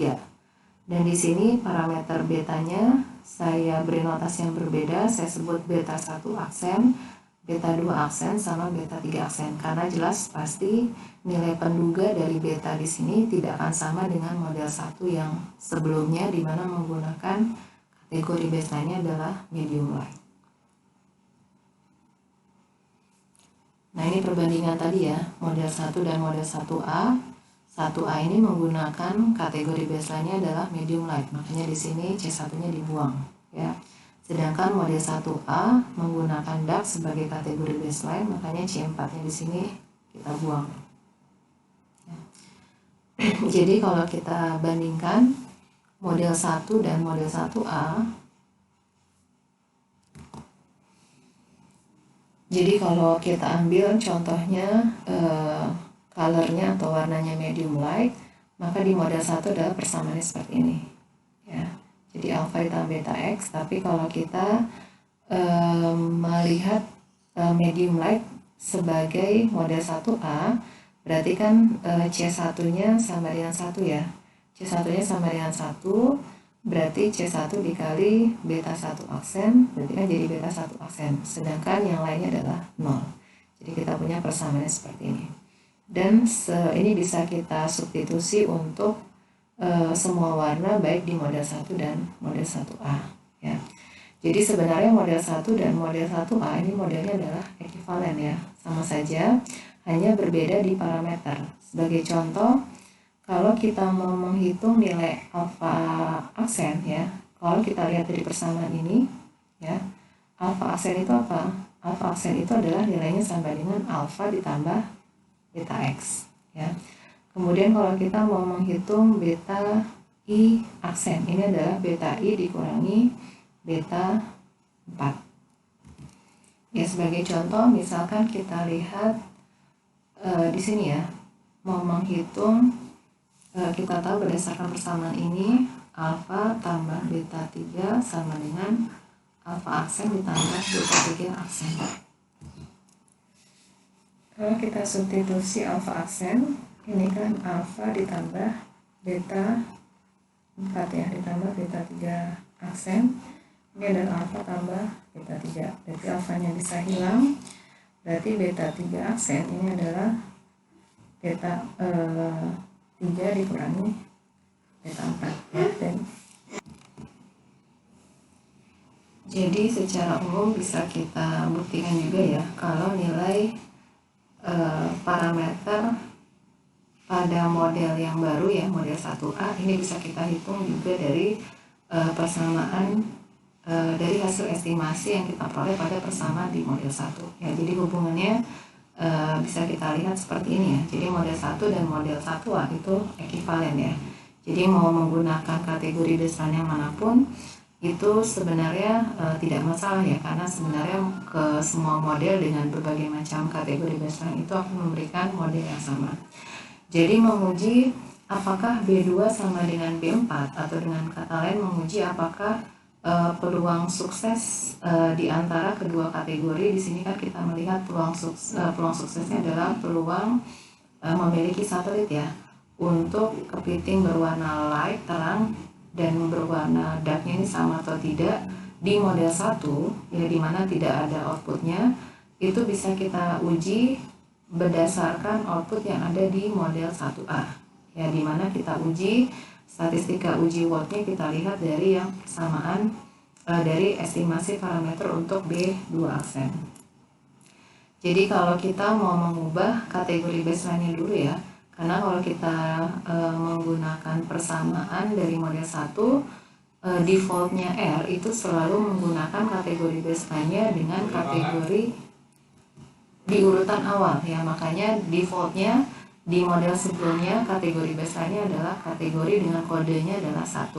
Dan di sini parameter betanya saya beri notasi yang berbeda, saya sebut beta 1 aksen, beta 2 aksen, sama beta 3 aksen, karena jelas pasti nilai penduga dari beta di sini tidak akan sama dengan model 1 yang sebelumnya, di mana menggunakan kategori baseline-nya adalah medium light. Nah, ini perbandingan tadi ya, model 1 dan model 1A. 1A ini menggunakan kategori baseline-nya adalah medium light, makanya di sini C1-nya dibuang ya. Sedangkan model 1A menggunakan dark sebagai kategori baseline, makanya C4-nya di sini kita buang. Ya. Jadi kalau kita bandingkan model 1 dan model 1A, jadi kalau kita ambil contohnya colornya atau warnanya medium light, maka di model 1 adalah persamaannya seperti ini ya. Jadi alpha ditambah beta X, tapi kalau kita melihat medium light sebagai model 1A, berarti kan C1-nya sama dengan 1 ya. C1-nya sama dengan 1, berarti C1 dikali beta 1 aksen, berarti kan jadi beta 1 aksen. Sedangkan yang lainnya adalah 0. Jadi kita punya persamaannya seperti ini. Dan ini bisa kita substitusi untuk semua warna, baik di model 1 dan model 1A ya. Jadi sebenarnya model 1 dan model 1A ini modelnya adalah ekivalen ya, sama saja, hanya berbeda di parameter. Sebagai contoh, kalau kita mau menghitung nilai alfa aksen ya, kalau kita lihat dari persamaan ini ya, alfa aksen itu apa? Alfa aksen itu adalah nilainya sama dengan alfa ditambah beta X ya. Kemudian kalau kita mau menghitung beta I aksen, ini adalah beta I dikurangi beta 4. Ya, sebagai contoh, misalkan kita lihat di sini ya, mau menghitung, kita tahu berdasarkan persamaan ini, alfa tambah beta 3 sama dengan alfa aksen ditambah beta 3 aksen. Kalau kita substitusi alfa aksen, ini kan alfa ditambah beta 4 ya, ditambah beta 3 aksen. Ini adalah alfa tambah beta 3. Berarti alfanya bisa hilang. Berarti beta 3 aksen ini adalah beta 3 dikurangi beta 4 ya. Jadi secara umum bisa kita buktikan juga ya, kalau nilai parameter pada model yang baru ya, model 1A, ini bisa kita hitung juga dari persamaan dari hasil estimasi yang kita peroleh pada persamaan di model 1 ya. Jadi hubungannya bisa kita lihat seperti ini ya. Jadi model 1 dan model 1A itu ekivalen ya. Jadi mau menggunakan kategori baseline yang manapun itu sebenarnya tidak masalah ya, karena sebenarnya ke semua model dengan berbagai macam kategori baseline itu akan memberikan model yang sama. Jadi menguji apakah B2 sama dengan B4, atau dengan kata lain menguji apakah peluang sukses di antara kedua kategori. Di sini kan kita melihat peluang suksesnya adalah peluang memiliki satelit ya, untuk kepiting berwarna light terang dan berwarna darknya ini sama atau tidak di model 1 ya, dimana tidak ada outputnya. Itu bisa kita uji berdasarkan output yang ada di model 1A ya, dimana kita uji statistika uji Watt-nya, kita lihat dari yang persamaan dari estimasi parameter untuk B2 aksen. Jadi kalau kita mau mengubah kategori baseline-nya dulu ya, karena kalau kita menggunakan persamaan dari model 1, defaultnya R itu selalu menggunakan kategori baseline-nya dengan kategori di urutan awal ya, makanya defaultnya di model sebelumnya kategori baseline-nya adalah kategori dengan kodenya adalah 1.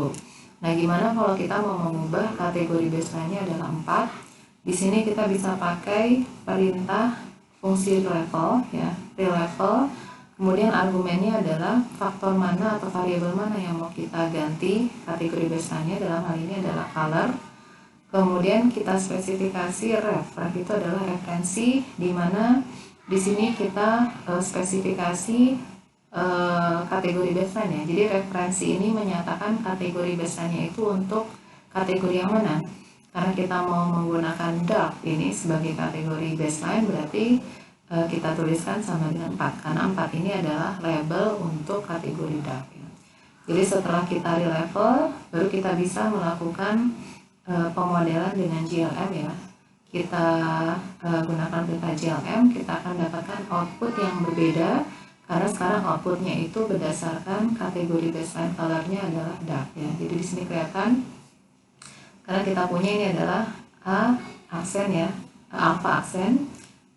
Nah, gimana kalau kita mau mengubah kategori baseline-nya adalah 4? Di sini kita bisa pakai perintah fungsi level ya, relevel. Kemudian argumennya adalah faktor mana atau variabel mana yang mau kita ganti kategori baseline-nya, dalam hal ini adalah color. Kemudian kita spesifikasi ref itu adalah referensi, di mana di sini kita spesifikasi kategori baseline ya. Jadi referensi ini menyatakan kategori baseline-nya itu untuk kategori yang mana. Karena kita mau menggunakan dark ini sebagai kategori baseline, berarti kita tuliskan sama dengan 4, karena 4 ini adalah label untuk kategori dark ya. Jadi setelah kita relevel, baru kita bisa melakukan pemodelan dengan GLM ya. Kita gunakan peta GLM, kita akan dapatkan output yang berbeda, karena sekarang outputnya itu berdasarkan kategori baseline colornya adalah dark ya. Jadi di sini kelihatan, karena kita punya ini adalah A aksen ya, alpha aksen,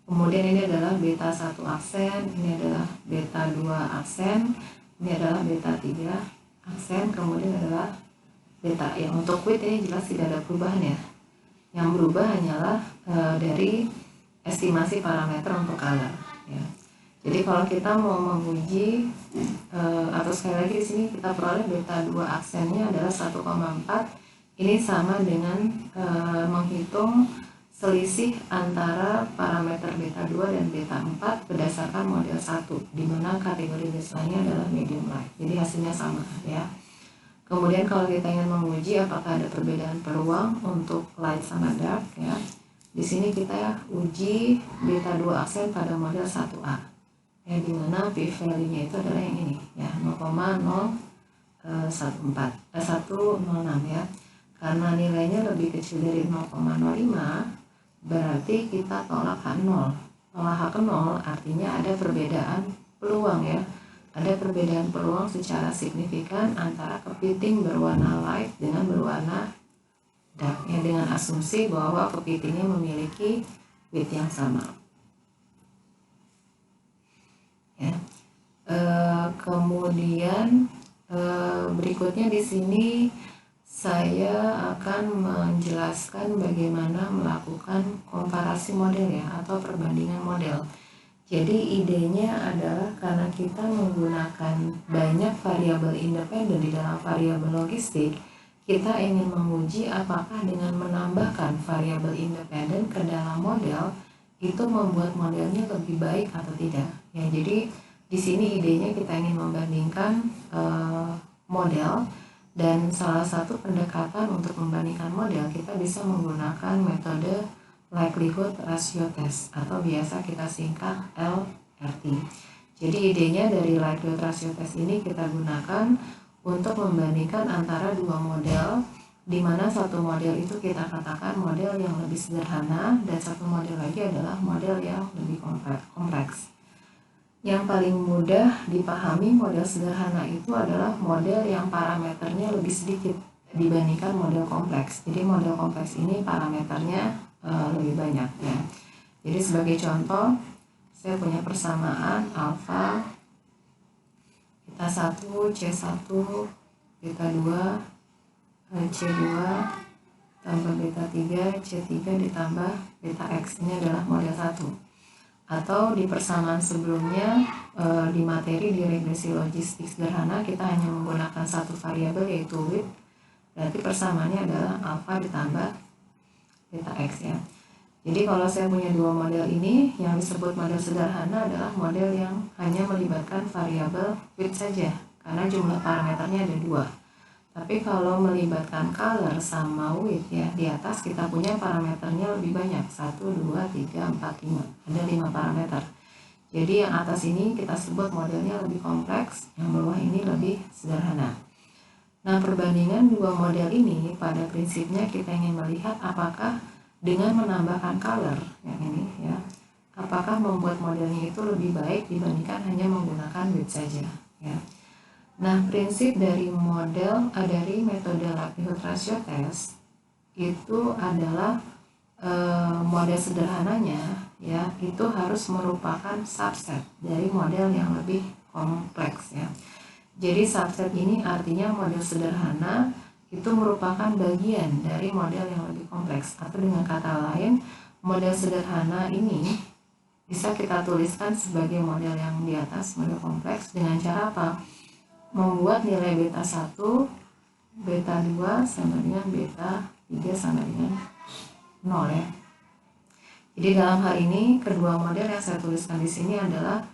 kemudian ini adalah beta 1 aksen, ini adalah beta 2 aksen, ini adalah beta 3 aksen, kemudian adalah beta. Yang untuk width ini jelas tidak ada perubahan ya. Yang berubah hanyalah dari estimasi parameter untuk color ya. Jadi kalau kita mau menguji atau sekali lagi di sini kita peroleh beta 2 aksennya adalah 1,4. Ini sama dengan menghitung selisih antara parameter beta 2 dan beta 4 berdasarkan model 1, di mana kategori baseline-nya adalah medium light. Jadi hasilnya sama ya. Kemudian kalau kita ingin menguji apakah ada perbedaan peluang untuk light sama dark ya, di sini kita uji beta 2 aksen pada model 1A ya, di mana p-value-nya itu adalah yang ini ya, 106 ya. Karena nilainya lebih kecil dari 0,05, berarti kita tolak H0. Tolak H0 artinya ada perbedaan peluang ya. Ada perbedaan peluang secara signifikan antara kepiting berwarna light dengan berwarna dark ya, dengan asumsi bahwa kepitingnya memiliki width yang sama. Ya. kemudian berikutnya di sini saya akan menjelaskan bagaimana melakukan komparasi model ya, atau perbandingan model. Jadi idenya adalah karena kita menggunakan banyak variabel independen di dalam variabel logistik, kita ingin menguji apakah dengan menambahkan variabel independen ke dalam model itu membuat modelnya lebih baik atau tidak. Ya, jadi di sini idenya kita ingin membandingkan model, dan salah satu pendekatan untuk membandingkan model kita bisa menggunakan metode likelihood ratio test atau biasa kita singkat LRT. Jadi idenya dari likelihood ratio test ini kita gunakan untuk membandingkan antara dua model, di mana satu model itu kita katakan model yang lebih sederhana dan satu model lagi adalah model yang lebih kompleks. Yang paling mudah dipahami model sederhana itu adalah model yang parameternya lebih sedikit dibandingkan model kompleks. Jadi model kompleks ini parameternya lebih banyak ya. Jadi sebagai contoh, saya punya persamaan alfa beta 1, C1, beta 2, C2 tambah beta 3, C3 ditambah beta X. Ini adalah model 1. Atau di persamaan sebelumnya di materi di regresi logistik sederhana kita hanya menggunakan satu variabel yaitu width, berarti persamaannya adalah alfa ditambah beta X ya. Jadi kalau saya punya dua model ini, yang disebut model sederhana adalah model yang hanya melibatkan variabel width saja karena jumlah parameternya ada dua. Tapi kalau melibatkan color sama width ya, di atas kita punya parameternya lebih banyak, 1, 2, 3, 4, 5. Ada 5 parameter. Jadi yang atas ini kita sebut modelnya lebih kompleks, yang bawah ini lebih sederhana. Nah, perbandingan dua model ini pada prinsipnya kita ingin melihat apakah dengan menambahkan color yang ini ya, apakah membuat modelnya itu lebih baik dibandingkan hanya menggunakan width saja ya. Nah, prinsip dari dari metode likelihood ratio test itu adalah model sederhananya ya, itu harus merupakan subset dari model yang lebih kompleks ya. Jadi subset ini artinya model sederhana itu merupakan bagian dari model yang lebih kompleks, atau dengan kata lain model sederhana ini bisa kita tuliskan sebagai model yang di atas model kompleks dengan cara apa? Membuat nilai beta 1, beta 2 sama dengan beta 3 sama dengan 0 ya. Jadi dalam hal ini kedua model yang saya tuliskan di sini adalah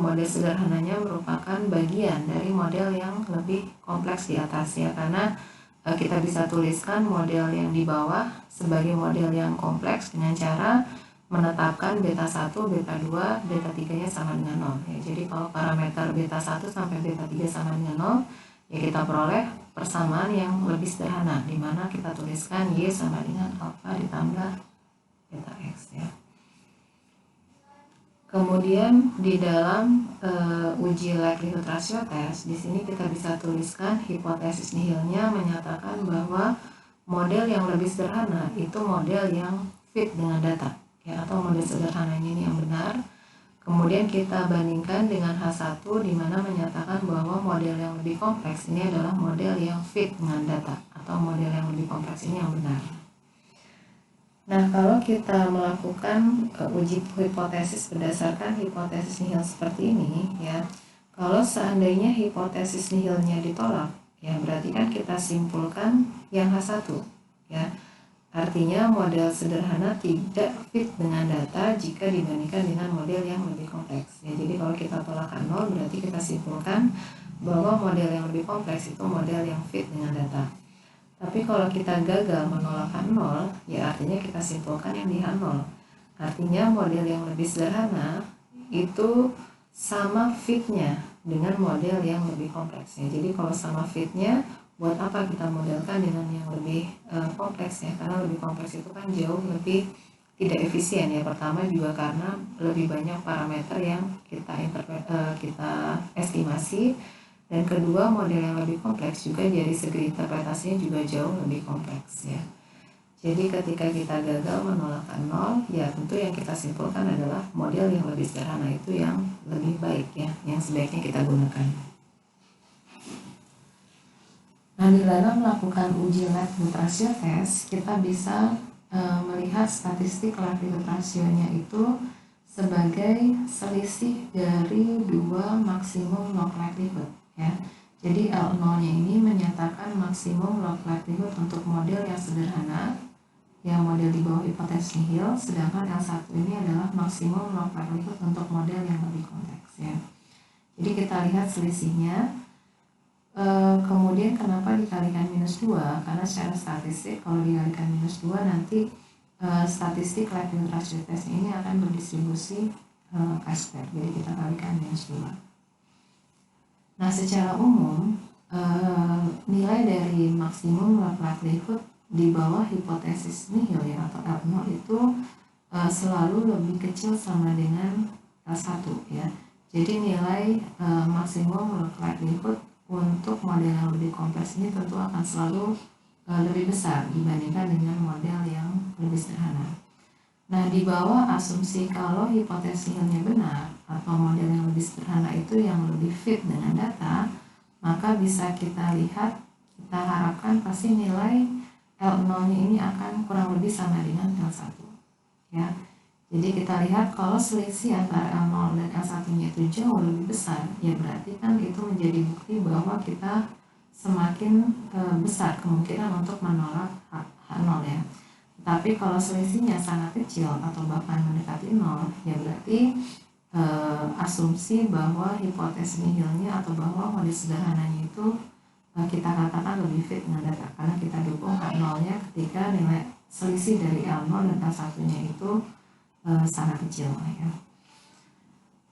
model sederhananya merupakan bagian dari model yang lebih kompleks di atas ya, karena kita bisa tuliskan model yang di bawah sebagai model yang kompleks dengan cara menetapkan beta 1, beta 2, beta 3 nya sama dengan 0 ya. Jadi kalau parameter beta 1 sampai beta 3 sama dengan 0 ya, kita peroleh persamaan yang lebih sederhana, di mana kita tuliskan Y sama dengan alfa ditambah beta X ya. Kemudian di dalam uji likelihood ratio test, di sini kita bisa tuliskan hipotesis nihilnya menyatakan bahwa model yang lebih sederhana itu model yang fit dengan data ya, atau model sederhananya ini yang benar. Kemudian kita bandingkan dengan H1 di mana menyatakan bahwa model yang lebih kompleks ini adalah model yang fit dengan data, atau model yang lebih kompleks ini yang benar. Nah, kalau kita melakukan uji hipotesis berdasarkan hipotesis nihil seperti ini ya, kalau seandainya hipotesis nihilnya ditolak ya, berarti kan kita simpulkan yang H1 ya. Artinya model sederhana tidak fit dengan data jika dibandingkan dengan model yang lebih kompleks ya. Jadi kalau kita tolakkan 0 berarti kita simpulkan bahwa model yang lebih kompleks itu model yang fit dengan data. Tapi kalau kita gagal menolakkan 0, ya artinya kita simpulkan yang di H0. Artinya model yang lebih sederhana itu sama fitnya dengan model yang lebih kompleks ya. Jadi kalau sama fitnya, buat apa kita modelkan dengan yang lebih kompleks ya? Karena lebih kompleks itu kan jauh lebih tidak efisien ya. Pertama juga karena lebih banyak parameter yang kita estimasi. Dan kedua, model yang lebih kompleks juga dari segi interpretasinya juga jauh lebih kompleks ya. Jadi ketika kita gagal menolakkan nol, ya tentu yang kita simpulkan adalah model yang lebih sederhana itu yang lebih baik ya, yang sebaiknya kita gunakan. Nah, di dalam melakukan uji likelihood ratio test, kita bisa melihat statistik likelihood ratio-nya itu sebagai selisih dari dua maksimum log likelihood ya. Jadi L0-nya ini menyatakan maksimum log likelihood untuk model yang sederhana, yang model di bawah hipotesis nihil, sedangkan L1 ini adalah maksimum log likelihood untuk model yang lebih kompleks ya. Jadi kita lihat selisihnya. Kemudian kenapa dikalikan minus 2? Karena secara statistik kalau dikalikan minus 2 nanti statistik likelihood ratio test ini akan berdistribusi chi-square. Jadi kita kalikan minus 2. Nah, secara umum nilai dari maksimum log likelihood di bawah hipotesis nihil ya atau L0 itu selalu lebih kecil sama dengan L1 ya. Jadi nilai maksimum log likelihood untuk model yang lebih kompleks ini tentu akan selalu lebih besar dibandingkan dengan model yang lebih sederhana. Nah, di bawah asumsi kalau hipotesis nihilnya benar atau model yang lebih sederhana itu yang lebih fit dengan data, maka bisa kita lihat, kita harapkan pasti nilai L0-nya ini akan kurang lebih sama dengan L1 ya. Jadi kita lihat kalau selisih antara L0 dan L1-nya itu jauh lebih besar, ya berarti kan itu menjadi bukti bahwa kita semakin besar kemungkinan untuk menolak H0 ya. Tapi kalau selisihnya sangat kecil atau bahkan mendekati 0, ya berarti asumsi bahwa hipotesis nihilnya atau bahwa model sederhananya itu kita katakan lebih fit dengan data, karena kita dukung H0-nya ketika nilai selisih dari L0 dan L1-nya itu sangat kecil ya.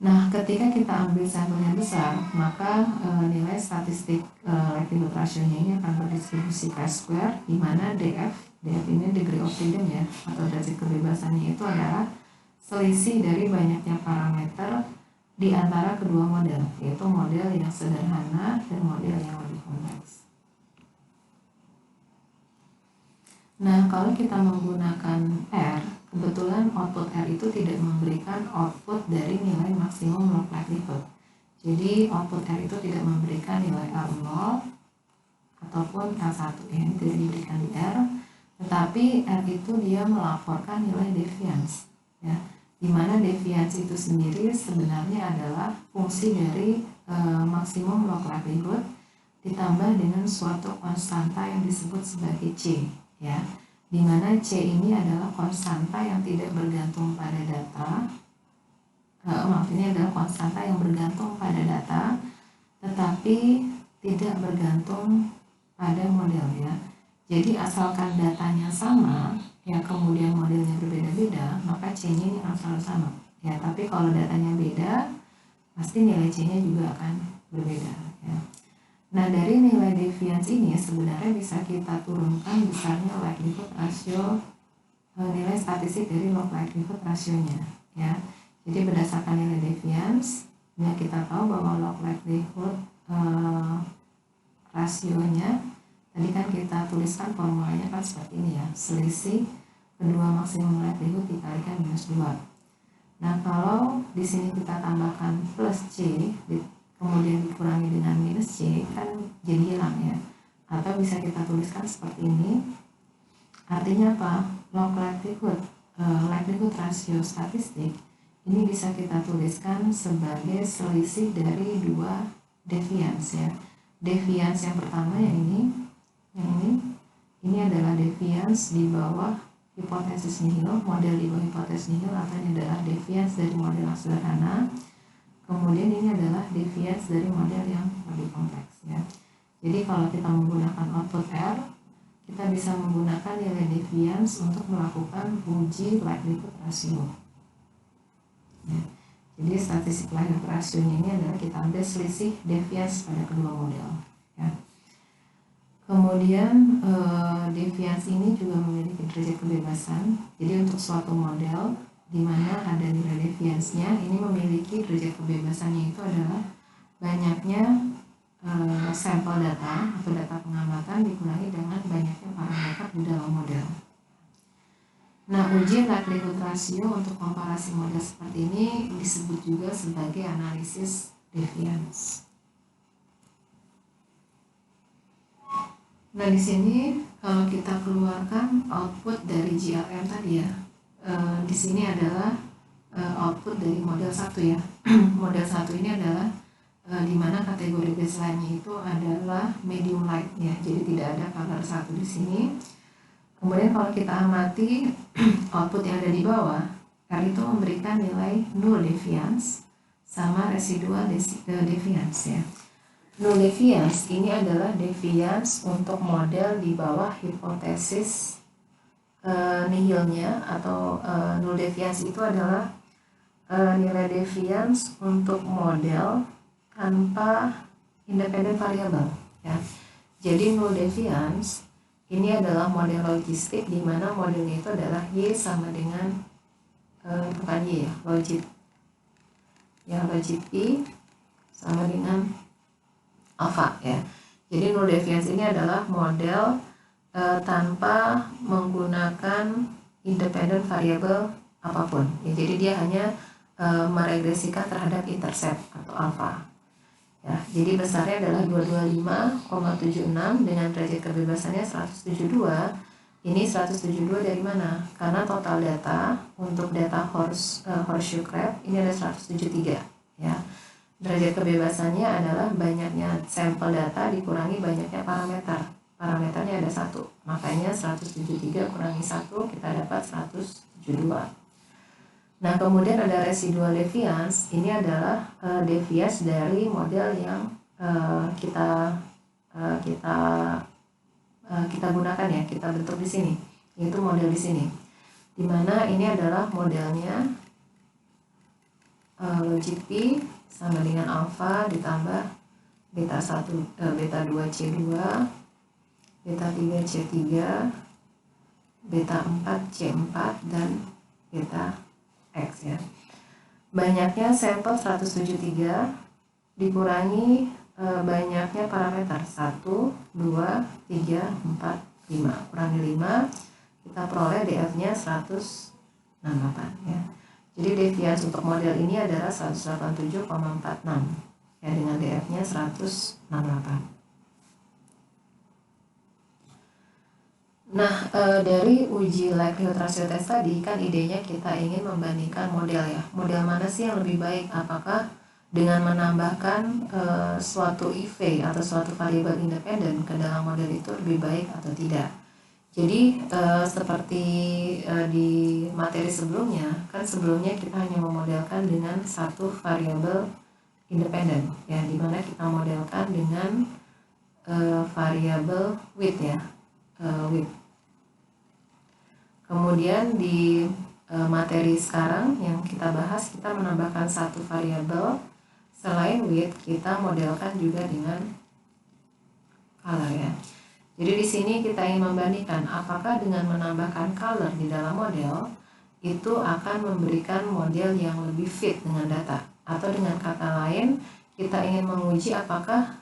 Nah, ketika kita ambil sampelnya besar, maka nilai statistik likelihood ratio-nya ini akan berdistribusi chi-square, di mana DF ini degree of freedom ya, atau derajat kebebasannya itu adalah selisih dari banyaknya parameter di antara kedua model, yaitu model yang sederhana dan model yang lebih kompleks. Nah, kalau kita menggunakan R, kebetulan output R itu tidak memberikan output dari nilai maksimum log likelihood. Jadi output R itu tidak memberikan nilai L0 ataupun L1 ya, ini tidak diberikan di R, tetapi R itu dia melaporkan nilai deviance ya, dimana deviance itu sendiri sebenarnya adalah fungsi dari maksimum log likelihood ditambah dengan suatu konstanta yang disebut sebagai C ya, dimana C ini adalah konstanta yang tidak bergantung pada data, ini adalah konstanta yang bergantung pada data tetapi tidak bergantung pada model ya. Jadi asalkan datanya sama ya, kemudian modelnya berbeda-beda, maka C-nya ini akan selalu sama ya. Tapi kalau datanya beda, pasti nilai C-nya juga akan berbeda ya. Nah, dari nilai deviance ini sebenarnya bisa kita turunkan besarnya likelihood ratio, nilai statistik dari log likelihood rasionya ya. Jadi berdasarkan nilai deviance ya, kita tahu bahwa log likelihood rasionya tadi kan kita tuliskan formulanya kan seperti ini ya, selisih kedua maksimum likelihood dikalikan minus 2. Nah, kalau di sini kita tambahkan plus C kemudian dikurangi dengan minus C, kan jadi hilang ya. Atau bisa kita tuliskan seperti ini, artinya apa? Log likelihood ratio statistik ini bisa kita tuliskan sebagai selisih dari dua deviance ya. Deviance yang pertama yang ini adalah deviance di bawah hipotesis nihil, model di bawah hipotesis nihil, atau ini adalah deviance dari model yang sederhana. Kemudian ini adalah deviance dari model yang lebih kompleks ya. Jadi kalau kita menggunakan output R, kita bisa menggunakan nilai deviance untuk melakukan uji likelihood ratio ya. Jadi statistik likelihood ratio-nya ini adalah kita ambil selisih deviance pada kedua model ya. Kemudian deviance ini juga memiliki derajat kebebasan. Jadi untuk suatu model di mana ada nilai deviance-nya, ini memiliki derajat kebebasannya itu adalah banyaknya sampel data atau data pengamatan dikurangi dengan banyaknya parameter di dalam model. Nah, uji likelihood ratio untuk komparasi model seperti ini disebut juga sebagai analisis deviance. Nah, di sini kalau kita keluarkan output dari GLM tadi ya, di sini adalah output dari model 1 ya. Model 1 ini adalah di mana kategori baseline-nya itu adalah medium light ya, jadi tidak ada color 1 di sini. Kemudian kalau kita amati output yang ada di bawah, R itu memberikan nilai null deviance sama residual deviance ya. Null deviance ini adalah deviance untuk model di bawah hipotesis nihilnya, atau null deviance itu adalah nilai deviance untuk model tanpa independen variabel ya. Jadi null deviance ini adalah model logistik di mana modelnya itu adalah Y sama dengan bukan Y ya, logit ya, logit P sama dengan alpha ya. Jadi null deviance ini adalah model tanpa menggunakan independen variabel apapun ya, jadi dia hanya meregresikan terhadap intercept atau alpha ya. Jadi besarnya adalah 225,76 dengan derajat kebebasannya 172. Ini 172 dari mana? Karena total data untuk data horseshoe crab ini ada 173 ya. Derajat kebebasannya adalah banyaknya sampel data dikurangi banyaknya parameter. Parameternya ada 1, makanya 173 kurangi 1 kita dapat 172. Nah, kemudian ada residual deviance. Ini adalah deviance dari model yang kita gunakan ya, kita bentuk di sini. Itu model di sini. Dimana ini adalah modelnya logit P sama dengan alpha ditambah beta 2 C2, beta 3 C3, beta 4 C4 dan beta X ya. Banyaknya sampel 173 dikurangi banyaknya parameter 1, 2, 3, 4, 5. Kurangi 5 kita peroleh DF-nya 168 ya. Jadi deviance untuk model ini adalah 187,46 ya, dengan DF-nya 168. Nah, dari uji likelihood ratio test tadi kan idenya kita ingin membandingkan model ya. Model mana sih yang lebih baik? Apakah dengan menambahkan suatu IV atau suatu variabel independen ke dalam model itu lebih baik atau tidak? Jadi seperti di materi sebelumnya, kan sebelumnya kita hanya memodelkan dengan satu variabel independen ya, dimana kita modelkan dengan variabel width ya, width. Kemudian di materi sekarang yang kita bahas, kita menambahkan satu variabel selain width, kita modelkan juga dengan color ya. Jadi di sini kita ingin membandingkan apakah dengan menambahkan color di dalam model itu akan memberikan model yang lebih fit dengan data, atau dengan kata lain kita ingin menguji apakah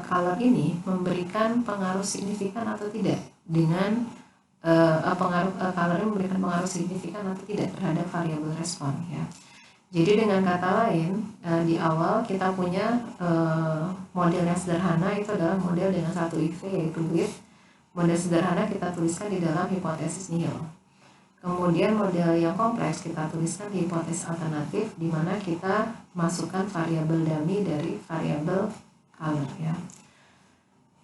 color ini memberikan pengaruh signifikan atau tidak dengan color ini memberikan pengaruh signifikan atau tidak terhadap variabel respon ya. Jadi dengan kata lain di awal kita punya model yang sederhana, itu adalah model dengan satu IV yaitu width. Model sederhana kita tuliskan di dalam hipotesis nihil. Kemudian model yang kompleks kita tuliskan di hipotesis alternatif, di mana kita masukkan variabel dummy dari variabel color ya.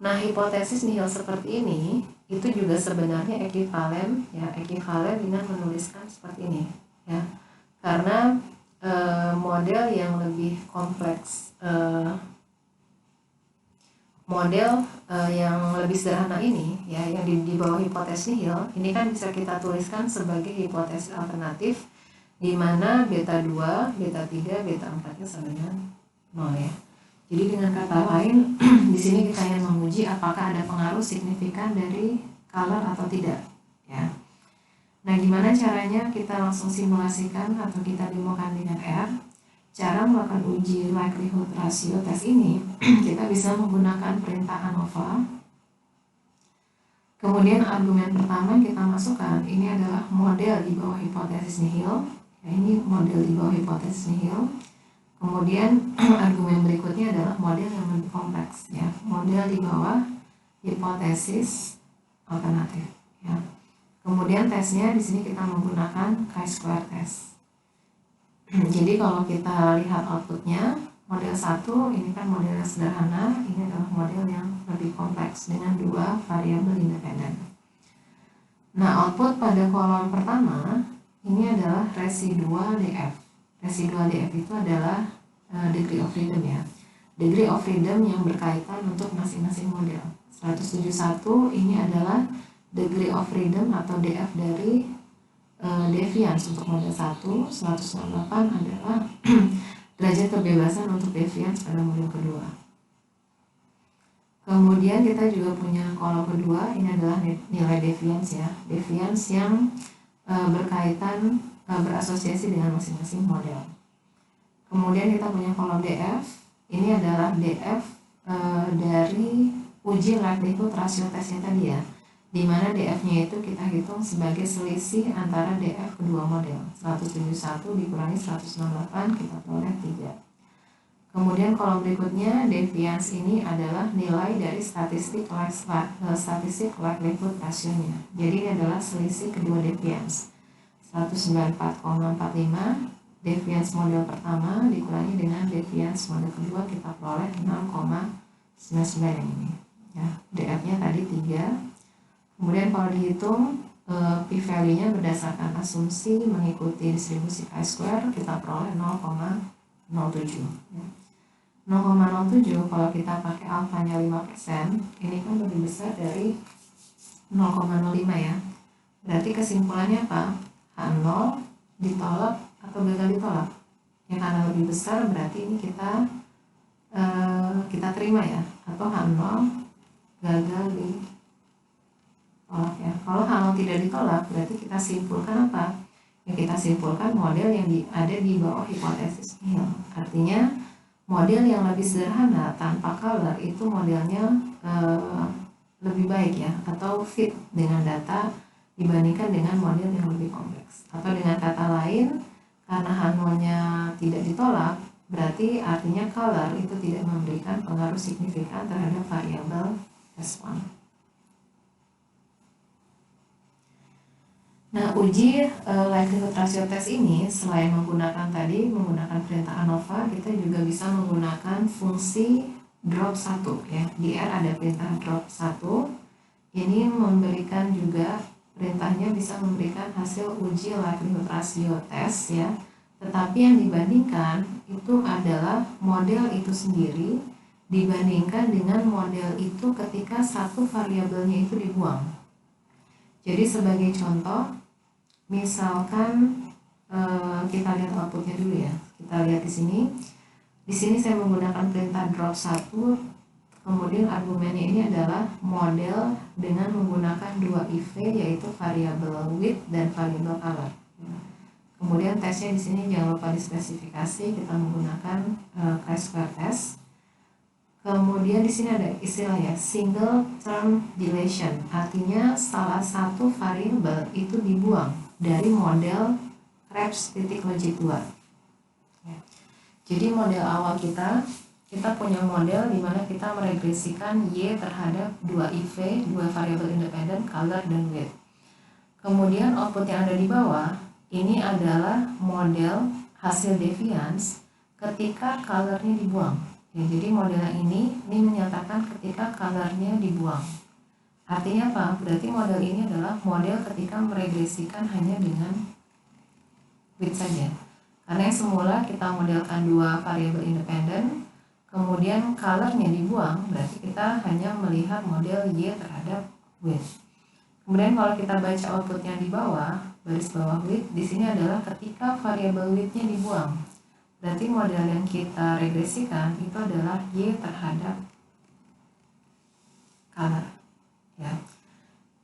Nah, hipotesis nihil seperti ini itu juga sebenarnya ekuivalen ya, ekuivalen dengan menuliskan seperti ini ya. Karena model yang lebih kompleks, model yang lebih sederhana ini ya, yang di bawah hipotesis nihil ini kan bisa kita tuliskan sebagai hipotesis alternatif, di mana beta 2, beta 3, beta 4-nya sama dengan 0 ya. Jadi dengan kata lain di sini kita ingin menguji apakah ada pengaruh signifikan dari color atau tidak ya. Nah, gimana caranya? Kita langsung simulasikan atau kita demokan dengan R. Cara melakukan uji likelihood ratio test ini kita bisa menggunakan perintah ANOVA. Kemudian argumen pertama kita masukkan, ini adalah model di bawah hipotesis nihil. Ya, ini model di bawah hipotesis nihil. Kemudian argumen berikutnya adalah model yang lebih kompleks, ya, model di bawah hipotesis alternatif. Ya. Kemudian tesnya di sini kita menggunakan chi-square test. Jadi kalau kita lihat outputnya, model 1 ini kan model yang sederhana, ini adalah model yang lebih kompleks dengan 2 variabel independen. Nah, output pada kolom pertama ini adalah residual DF. Residual DF itu adalah degree of freedom, ya. Degree of freedom yang berkaitan untuk masing-masing model. 171 ini adalah degree of freedom atau DF dari deviance untuk model 1, 198 adalah derajat kebebasan untuk deviance pada model kedua. Kemudian kita juga punya kolom kedua, ini adalah nilai deviance, ya, deviance yang berkaitan berasosiasi dengan masing-masing model. Kemudian kita punya kolom DF, ini adalah DF dari uji likelihood ratio testnya tadi, ya, di mana DF-nya itu kita hitung sebagai selisih antara DF kedua model. 171 dikurangi 168 kita peroleh 3. Kemudian kolom berikutnya, deviance ini adalah nilai dari statistik likelihood ratio-nya. Jadi ini adalah selisih kedua deviance. 194,45 deviance model pertama dikurangi dengan deviance model kedua, kita peroleh 6,99 yang ini. Ya, DF-nya tadi 3. Kemudian kalau dihitung p-value-nya berdasarkan asumsi mengikuti distribusi chi-square, kita peroleh 0,07. Ya. 0,07 kalau kita pakai alfanya 5%, ini kan lebih besar dari 0,05, ya. Berarti kesimpulannya apa? H0 ditolak atau gagal ditolak. Ya, karena lebih besar berarti ini kita terima, ya, atau H0 gagal ditolak, ya. Kalau H0 tidak ditolak berarti kita simpulkan apa? Ya, kita simpulkan model yang ada di bawah hipotesis nihil. Artinya model yang lebih sederhana tanpa color itu modelnya lebih baik, ya, atau fit dengan data dibandingkan dengan model yang lebih kompleks. Atau dengan kata lain, karena H0-nya tidak ditolak, berarti artinya color itu tidak memberikan pengaruh signifikan terhadap variabel S1. Nah, uji likelihood ratio test ini selain menggunakan perintah ANOVA, kita juga bisa menggunakan fungsi drop 1, ya. Di R ada perintah drop 1. Ini memberikan juga, perintahnya bisa memberikan hasil uji likelihood ratio test, ya. Tetapi yang dibandingkan itu adalah model itu sendiri dibandingkan dengan model itu ketika satu variabelnya itu dibuang. Jadi sebagai contoh, misalkan kita lihat outputnya dulu, ya. Kita lihat di sini. Di sini saya menggunakan perintah drop 1. Kemudian argumennya ini adalah model dengan menggunakan 2 IV, yaitu variabel width dan variabel color. Kemudian tesnya di sini jangan lupa dispesifikasi, kita menggunakan chi-square test. Kemudian di sini ada istilahnya single term deletion, artinya salah satu variabel itu dibuang dari model Krebs titik logit 2. Ya. Jadi model awal kita punya model di mana kita meregresikan Y terhadap 2 IV, 2 variabel independen, color dan width. Kemudian output yang ada di bawah ini adalah model hasil deviance ketika colornya dibuang. Ya, jadi model ini menyatakan ketika colornya dibuang. Artinya apa? Berarti model ini adalah model ketika meregresikan hanya dengan width saja. Karena yang semula kita modelkan 2 variabel independen, kemudian colornya dibuang, berarti kita hanya melihat model Y terhadap width. Kemudian kalau kita baca outputnya di bawah, baris bawah width, di sini adalah ketika variabel width-nya dibuang. Berarti model yang kita regresikan itu adalah Y terhadap color, ya.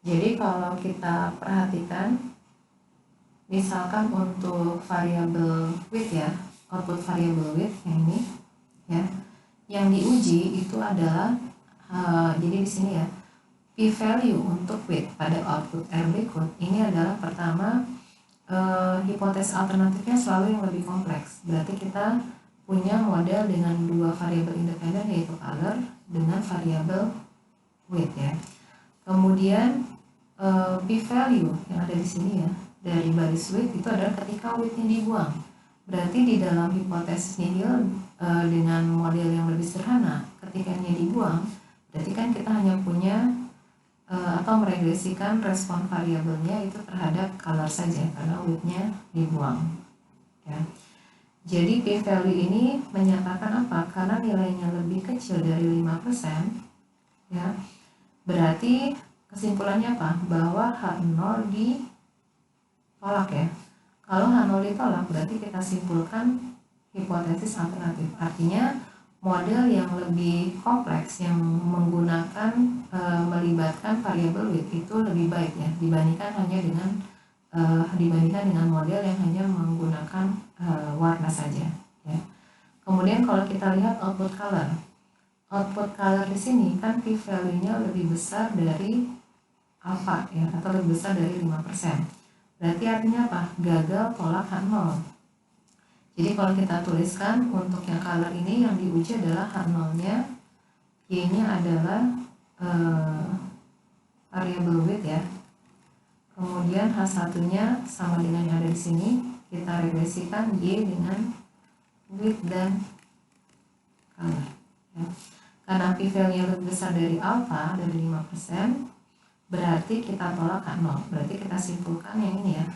Jadi kalau kita perhatikan, misalkan untuk variabel width, ya, output variabel width yang ini, ya, yang diuji itu adalah jadi di sini, ya, P-value untuk width pada output R berikut ini adalah pertama, hipotesis alternatifnya selalu yang lebih kompleks. Berarti kita punya model dengan dua variabel independen yaitu color dengan variabel width ya. Kemudian p-value yang ada di sini ya dari baris width itu adalah ketika width-nya dibuang. Berarti di dalam hipotesis nihil dengan model yang lebih sederhana, ketika nya dibuang, berarti kan kita hanya punya atau meregresikan respon variabelnya itu terhadap color saja karena width-nya dibuang ya. Jadi p-value ini menyatakan apa? Karena nilainya lebih kecil dari 5% ya. Berarti kesimpulannya apa? Bahwa H0 ditolak ya. Kalau H0 ditolak berarti kita simpulkan hipotesis alternatif. Artinya model yang lebih kompleks yang menggunakan melibatkan variabel width itu lebih baik ya dibandingkan dengan model yang hanya menggunakan warna saja ya. Kemudian kalau kita lihat output color di sini kan p-value-nya lebih besar dari alpha ya atau lebih besar dari 5%. Berarti artinya apa? Gagal tolak H0. Jadi kalau kita tuliskan untuk yang color ini yang diuji adalah H0-nya, Y-nya adalah variabel width ya. Kemudian H1-nya sama dengan yang ada di sini, kita regresikan Y dengan width dan color ya. Karena p-value-nya lebih besar dari alpha dari 5%, berarti kita tolak H0. Berarti kita simpulkan yang ini ya.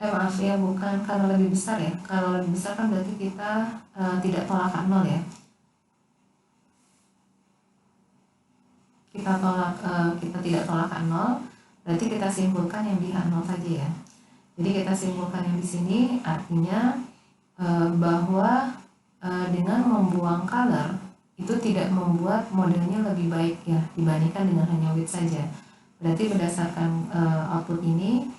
Maaf ya, bukan karena lebih besar ya. Kalau lebih besar kan berarti kita tidak tolak H0 ya. Kita tidak tolak H0, berarti kita simpulkan yang di H0 saja ya. Jadi kita simpulkan yang di sini artinya bahwa dengan membuang color itu tidak membuat modelnya lebih baik ya dibandingkan dengan hanya width saja. Berarti berdasarkan output ini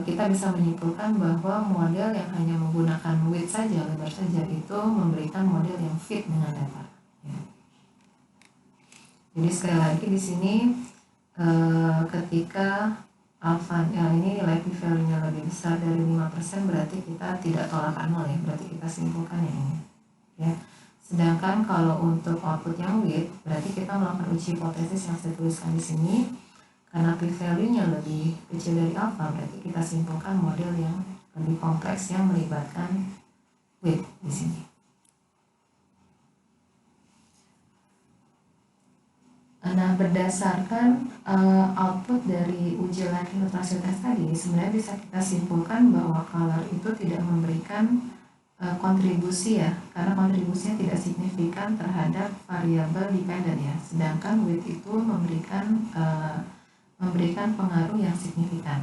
kita bisa menyimpulkan bahwa model yang hanya menggunakan width saja, lebar saja itu memberikan model yang fit dengan data. Ya. Jadi sekali lagi di sini ketika alpha ini nilai p-value-nya lebih besar dari 5% berarti kita tidak tolak H0 ya, berarti kita simpulkan yang ini. Ya. Sedangkan kalau untuk output yang width berarti kita melakukan uji hipotesis yang saya tuliskan di sini. Karena p-value-nya lebih kecil dari alpha, berarti kita simpulkan model yang lebih kompleks yang melibatkan width di sini. Nah, berdasarkan output dari uji likelihood ratio test tadi, sebenarnya bisa kita simpulkan bahwa color itu tidak memberikan kontribusi ya, karena kontribusinya tidak signifikan terhadap variabel dependen ya. Sedangkan width itu memberikan pengaruh yang signifikan.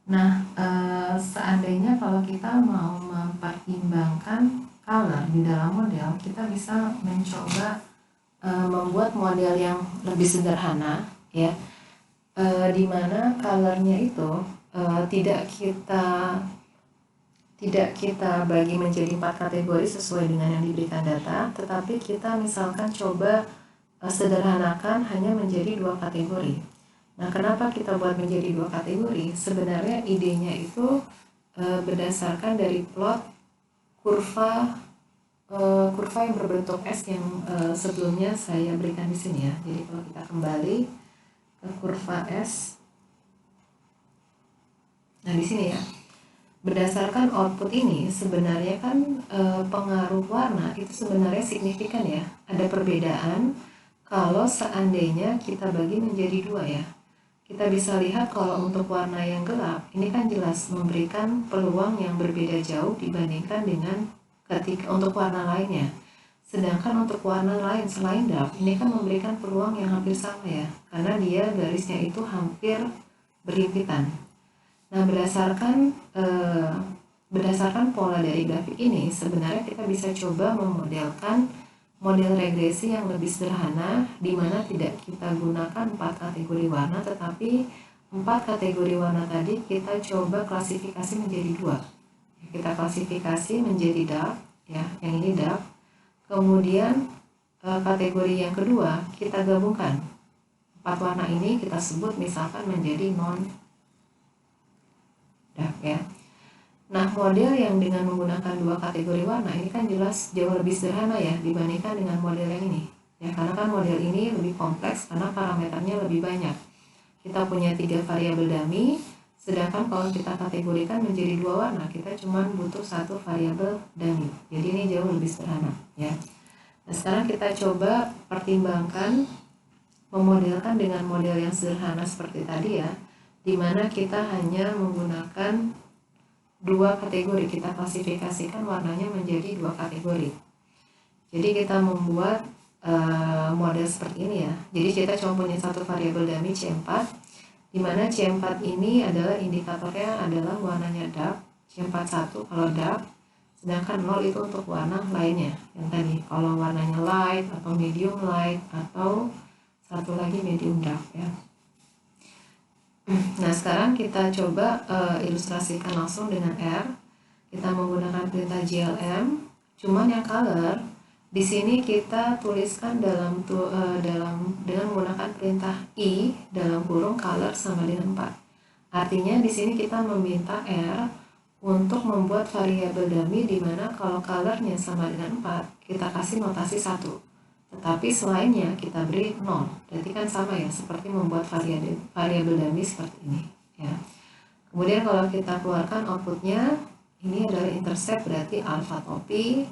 Nah, seandainya kalau kita mau mempertimbangkan color di dalam model, kita bisa mencoba membuat model yang lebih sederhana, ya, di mana colornya itu tidak kita bagi menjadi 4 kategori sesuai dengan yang diberikan data, tetapi kita misalkan coba sederhanakan hanya menjadi 2 kategori. Nah, kenapa kita buat menjadi 2 kategori? Sebenarnya idenya itu berdasarkan dari plot kurva yang berbentuk S yang sebelumnya saya berikan di sini ya. Jadi kalau kita kembali ke kurva S, nah di sini ya, berdasarkan output ini sebenarnya kan pengaruh warna itu sebenarnya signifikan ya. Ada perbedaan kalau seandainya kita bagi menjadi 2 ya. Kita bisa lihat kalau untuk warna yang gelap, ini kan jelas memberikan peluang yang berbeda jauh dibandingkan dengan ketika untuk warna lainnya. Sedangkan untuk warna lain selain dark, ini kan memberikan peluang yang hampir sama ya, karena dia garisnya itu hampir berhimpitan. Nah, berdasarkan pola dari grafik ini, sebenarnya kita bisa coba memodelkan model regresi yang lebih sederhana, di mana tidak kita gunakan 4 kategori warna, tetapi 4 kategori warna tadi kita coba klasifikasi menjadi 2. Kita klasifikasi menjadi dark, ya, yang ini dark. Kemudian kategori yang kedua kita gabungkan 4 warna ini, kita sebut misalkan menjadi non dark ya. Nah, model yang dengan menggunakan 2 kategori warna ini kan jelas jauh lebih sederhana ya dibandingkan dengan model yang ini. Ya, karena kan model ini lebih kompleks karena parameternya lebih banyak. Kita punya 3 variabel dummy, sedangkan kalau kita kategorikan menjadi 2 warna, kita cuma butuh 1 variabel dummy. Jadi ini jauh lebih sederhana ya. Nah, sekarang kita coba pertimbangkan memodelkan dengan model yang sederhana seperti tadi ya, dimana kita hanya menggunakan 2 kategori, kita klasifikasikan warnanya menjadi 2 kategori. Jadi kita membuat model seperti ini ya. Jadi kita cuma punya 1 variabel dummy C4, dimana C4 ini adalah indikatornya adalah warnanya dark, C41 kalau dark, sedangkan 0 itu untuk warna lainnya yang tadi, kalau warnanya light atau medium light atau satu lagi medium dark ya. Nah, sekarang kita coba ilustrasikan langsung dengan R. Kita menggunakan perintah GLM, cuman yang color di sini kita tuliskan dengan menggunakan perintah I dalam kurung color sama dengan 4. Artinya di sini kita meminta R untuk membuat variabel dummy di mana kalau colornya sama dengan 4, kita kasih notasi 1. Tetapi selainnya kita beri 0. Berarti kan sama ya, seperti membuat variabel dummy seperti ini ya. Kemudian kalau kita keluarkan outputnya, ini adalah intercept berarti alpha topi,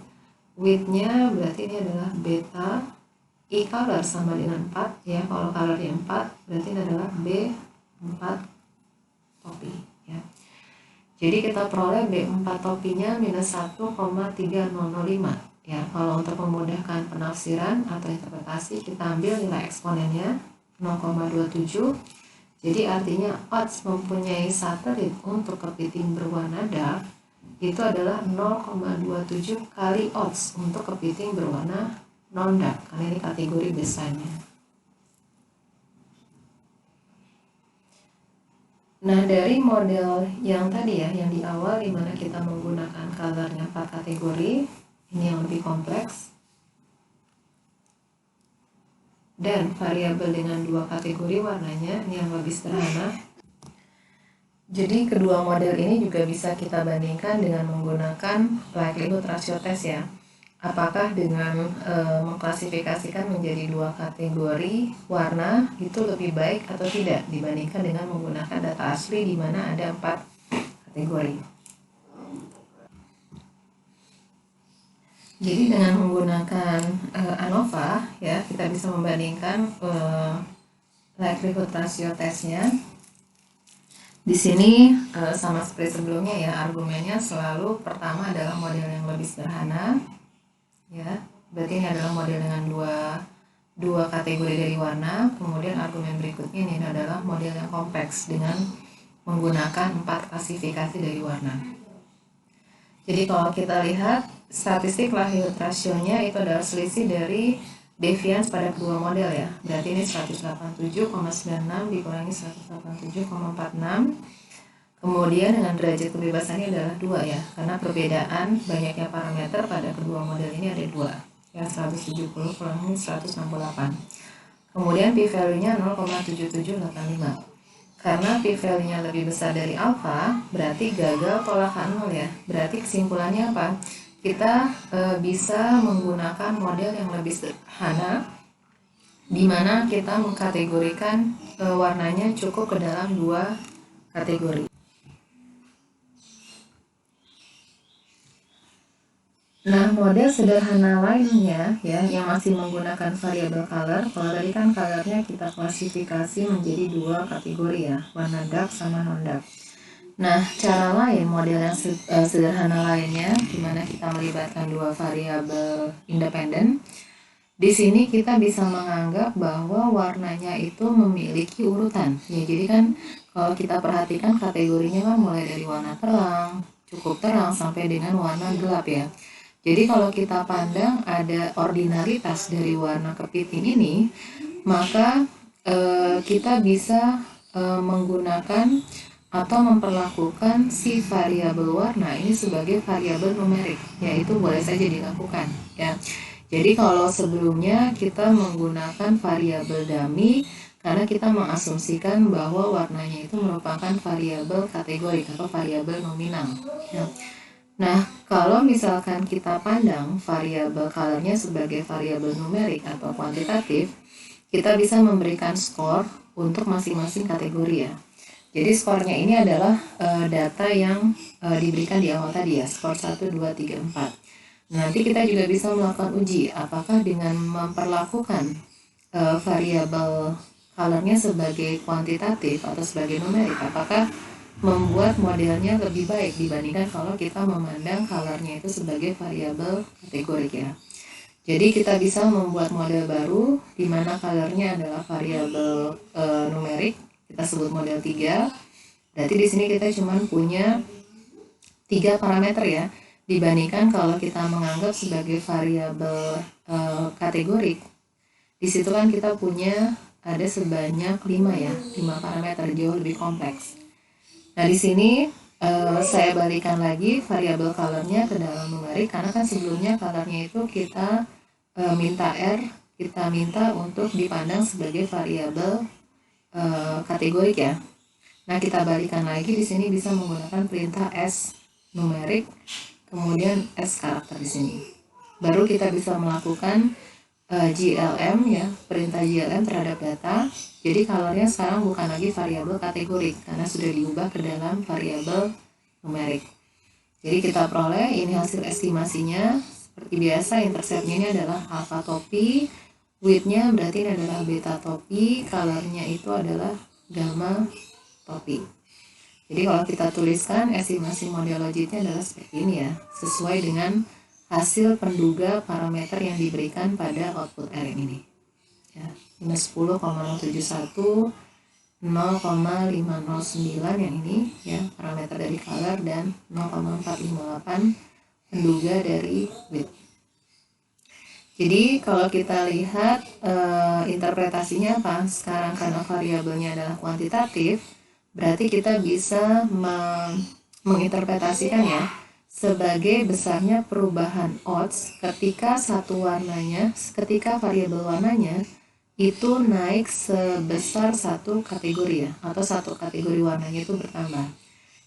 width-nya berarti ini adalah beta, I color sama dengan 4 ya. Kalau colornya 4 berarti ini adalah B4 topi ya. Jadi kita peroleh B4 topinya minus 1,3005 ya. Kalau untuk memudahkan penafsiran atau interpretasi, kita ambil nilai eksponennya 0,27. Jadi artinya odds mempunyai satelit untuk kepiting berwarna dark itu adalah 0,27 kali odds untuk kepiting berwarna non dark, karena ini kategori besarnya. Nah, dari model yang tadi ya, yang di awal dimana kita menggunakan colornya 4 kategori, ini yang lebih kompleks, dan variabel dengan 2 kategori warnanya ini yang lebih sederhana. Jadi kedua model ini juga bisa kita bandingkan dengan menggunakan likelihood ratio test ya. Apakah dengan mengklasifikasikan menjadi 2 kategori warna itu lebih baik atau tidak dibandingkan dengan menggunakan data asli di mana ada 4 kategori. Jadi dengan menggunakan ANOVA ya, kita bisa membandingkan likelihood ratio testnya. Di sini sama seperti sebelumnya ya, argumennya selalu pertama adalah model yang lebih sederhana ya. Berarti ini adalah model dengan dua kategori dari warna. Kemudian argumen berikutnya ini adalah model yang kompleks dengan menggunakan 4 klasifikasi dari warna. Jadi kalau kita lihat statistik likelihood ratio-nya itu adalah selisih dari deviance pada kedua model ya. Berarti ini 187,96 dikurangi 187,46. Kemudian dengan derajat kebebasannya adalah 2 ya, karena perbedaan banyaknya parameter pada kedua model ini ada 2 ya, 170 kurangi 168. Kemudian p-value-nya 0,7785. Karena p-value-nya lebih besar dari alpha, berarti gagal tolak K0 ya. Berarti kesimpulannya apa? Kita bisa menggunakan model yang lebih sederhana, di mana kita mengkategorikan warnanya cukup ke dalam 2 kategori. Nah, model sederhana lainnya ya, yang masih menggunakan variabel color. Kalau tadi kan colornya kita klasifikasi menjadi 2 kategori ya, warna dark sama non dark. Nah, cara lain, model yang sederhana lainnya, dimana kita melibatkan 2 variabel independen. Di sini kita bisa menganggap bahwa warnanya itu memiliki urutan. Ya, jadi kan kalau kita perhatikan kategorinya kan mulai dari warna terang, cukup terang sampai dengan warna gelap ya. Jadi kalau kita pandang ada ordinalitas dari warna kepiting ini, maka kita bisa menggunakan atau memperlakukan si variabel warna ini sebagai variabel numerik, yaitu boleh saja dilakukan ya. Jadi kalau sebelumnya kita menggunakan variabel dummy karena kita mengasumsikan bahwa warnanya itu merupakan variabel kategorik atau variabel nominal. Ya. Nah, kalau misalkan kita pandang variabel colornya sebagai variabel numerik atau kuantitatif, kita bisa memberikan skor untuk masing-masing kategori ya. Jadi skornya ini adalah data yang diberikan di awal tadi ya, skor 1, 2, 3, 4. Nanti kita juga bisa melakukan uji apakah dengan memperlakukan variabel colornya sebagai kuantitatif atau sebagai numerik, apakah membuat modelnya lebih baik dibandingkan kalau kita memandang colornya itu sebagai variabel kategorik ya. Jadi kita bisa membuat model baru di mana colornya adalah variabel numerik, kita sebut model 3. Berarti di sini kita cuma punya 3 parameter ya, dibandingkan kalau kita menganggap sebagai variabel kategorik. Di situ kan kita punya ada sebanyak 5 ya, 5 parameter, jauh lebih kompleks. Nah, di sini saya balikan lagi variabel colornya ke dalam numerik karena kan sebelumnya colornya itu kita minta R, kita minta untuk dipandang sebagai variabel kategorik ya. Nah, kita balikan lagi di sini bisa menggunakan perintah S numerik, kemudian S karakter di sini. Baru kita bisa melakukan GLM ya, perintah GLM terhadap data. Jadi colornya sekarang bukan lagi variabel kategorik karena sudah diubah ke dalam variabel numerik. Jadi kita peroleh ini hasil estimasinya. Seperti biasa interceptnya ini adalah alpha topi, width-nya berarti ini adalah beta topi, colornya itu adalah gamma topi. Jadi kalau kita tuliskan estimasi model logiknya adalah seperti ini ya, sesuai dengan hasil penduga parameter yang diberikan pada output R ini ya, minus 10,071, 0,509 yang ini ya, parameter dari color, dan 0,458 penduga dari width. Jadi kalau kita lihat interpretasinya apa? Sekarang karena variabelnya adalah kuantitatif, berarti kita bisa menginterpretasikan ya sebagai besarnya perubahan odds ketika ketika variabel warnanya itu naik sebesar satu kategori ya, atau satu kategori warnanya itu bertambah.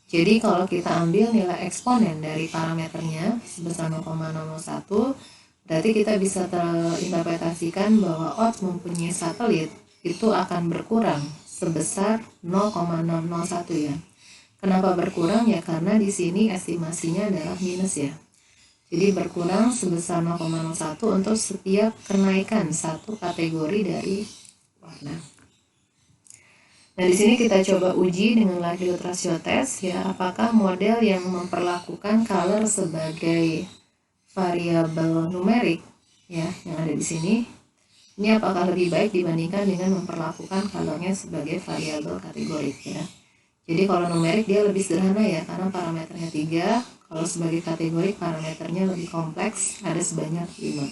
Jadi kalau kita ambil nilai eksponen dari parameternya sebesar 0,001, berarti kita bisa terinterpretasikan bahwa odds mempunyai satelit itu akan berkurang sebesar 0,601 ya. Kenapa berkurang ya? Karena di sini estimasinya adalah minus ya. Jadi berkurang sebesar 0,01 untuk setiap kenaikan satu kategori dari warna. Nah, di sini kita coba uji dengan likelihood ratio test ya, apakah model yang memperlakukan color sebagai variabel numerik ya yang ada di sini, ini apakah lebih baik dibandingkan dengan memperlakukan colornya sebagai variabel kategorik ya. Jadi kalau numerik dia lebih sederhana ya, karena parameternya 3. Kalau sebagai kategorik parameternya lebih kompleks, ada sebanyak 5.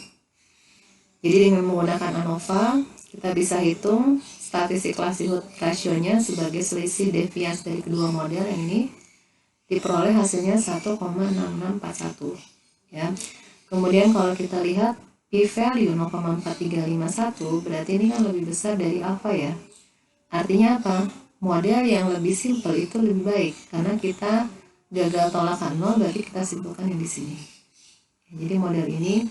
Jadi dengan menggunakan ANOVA, kita bisa hitung statistik likelihood ratio-nya sebagai selisih deviasi dari kedua model yang ini. Diperoleh hasilnya 1,6641 ya. Kemudian kalau kita lihat p-value 0,4351, berarti ini kan lebih besar dari alpha ya. Artinya apa? Model yang lebih simpel itu lebih baik karena kita gagal tolakan 0, berarti kita simpulkan yang di sini. Jadi model ini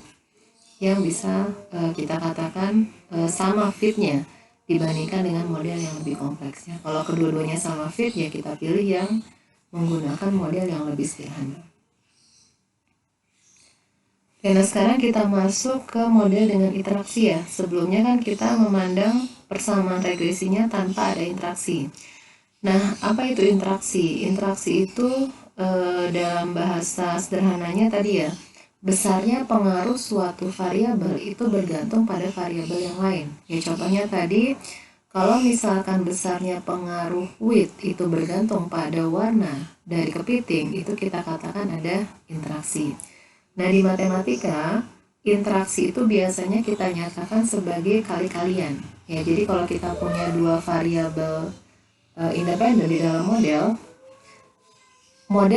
yang bisa kita katakan sama fitnya dibandingkan dengan model yang lebih kompleksnya. Kalau kedua-duanya sama fit ya kita pilih yang menggunakan model yang lebih sederhana. Oke, nah sekarang kita masuk ke model dengan interaksi ya. Sebelumnya kan kita memandang persamaan regresinya tanpa ada interaksi. Nah, apa itu interaksi? Interaksi itu dalam bahasa sederhananya tadi ya, besarnya pengaruh suatu variabel itu bergantung pada variabel yang lain. Ya contohnya tadi, kalau misalkan besarnya pengaruh width itu bergantung pada warna dari kepiting, itu kita katakan ada interaksi. Nah, di matematika, interaksi itu biasanya kita nyatakan sebagai kali-kalian. Ya, jadi kalau kita punya dua variabel independen di dalam model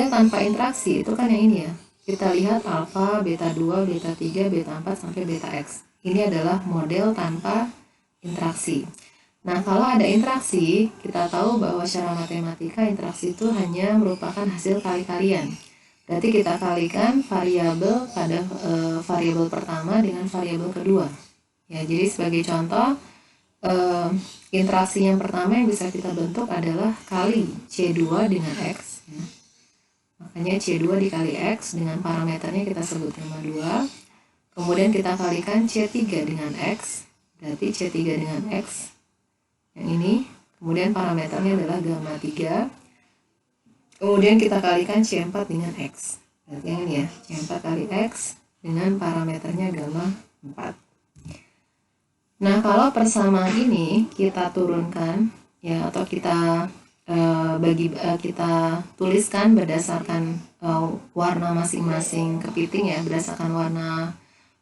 tanpa interaksi itu kan yang ini ya. kita lihat alfa, beta 2, beta 3, beta 4, sampai beta X. Ini adalah model tanpa interaksi. Nah, kalau ada interaksi, kita tahu bahwa secara matematika interaksi itu hanya merupakan hasil kali-kalian. Berarti kita kalikan variabel pada variabel pertama dengan variabel kedua. Ya, jadi sebagai contoh, interaksi yang pertama yang bisa kita bentuk adalah kali C2 dengan X. Ya. Makanya C2 dikali X dengan parameternya kita sebut gamma 2. Kemudian kita kalikan C3 dengan X, berarti C3 dengan X yang ini. Kemudian parameternya adalah gamma 3. Kemudian kita kalikan C4 dengan X, berarti yang ini ya, C4 kali X dengan parameternya gamma 4. Nah, kalau persamaan ini kita turunkan ya, atau kita kita tuliskan berdasarkan warna masing-masing kepiting ya, berdasarkan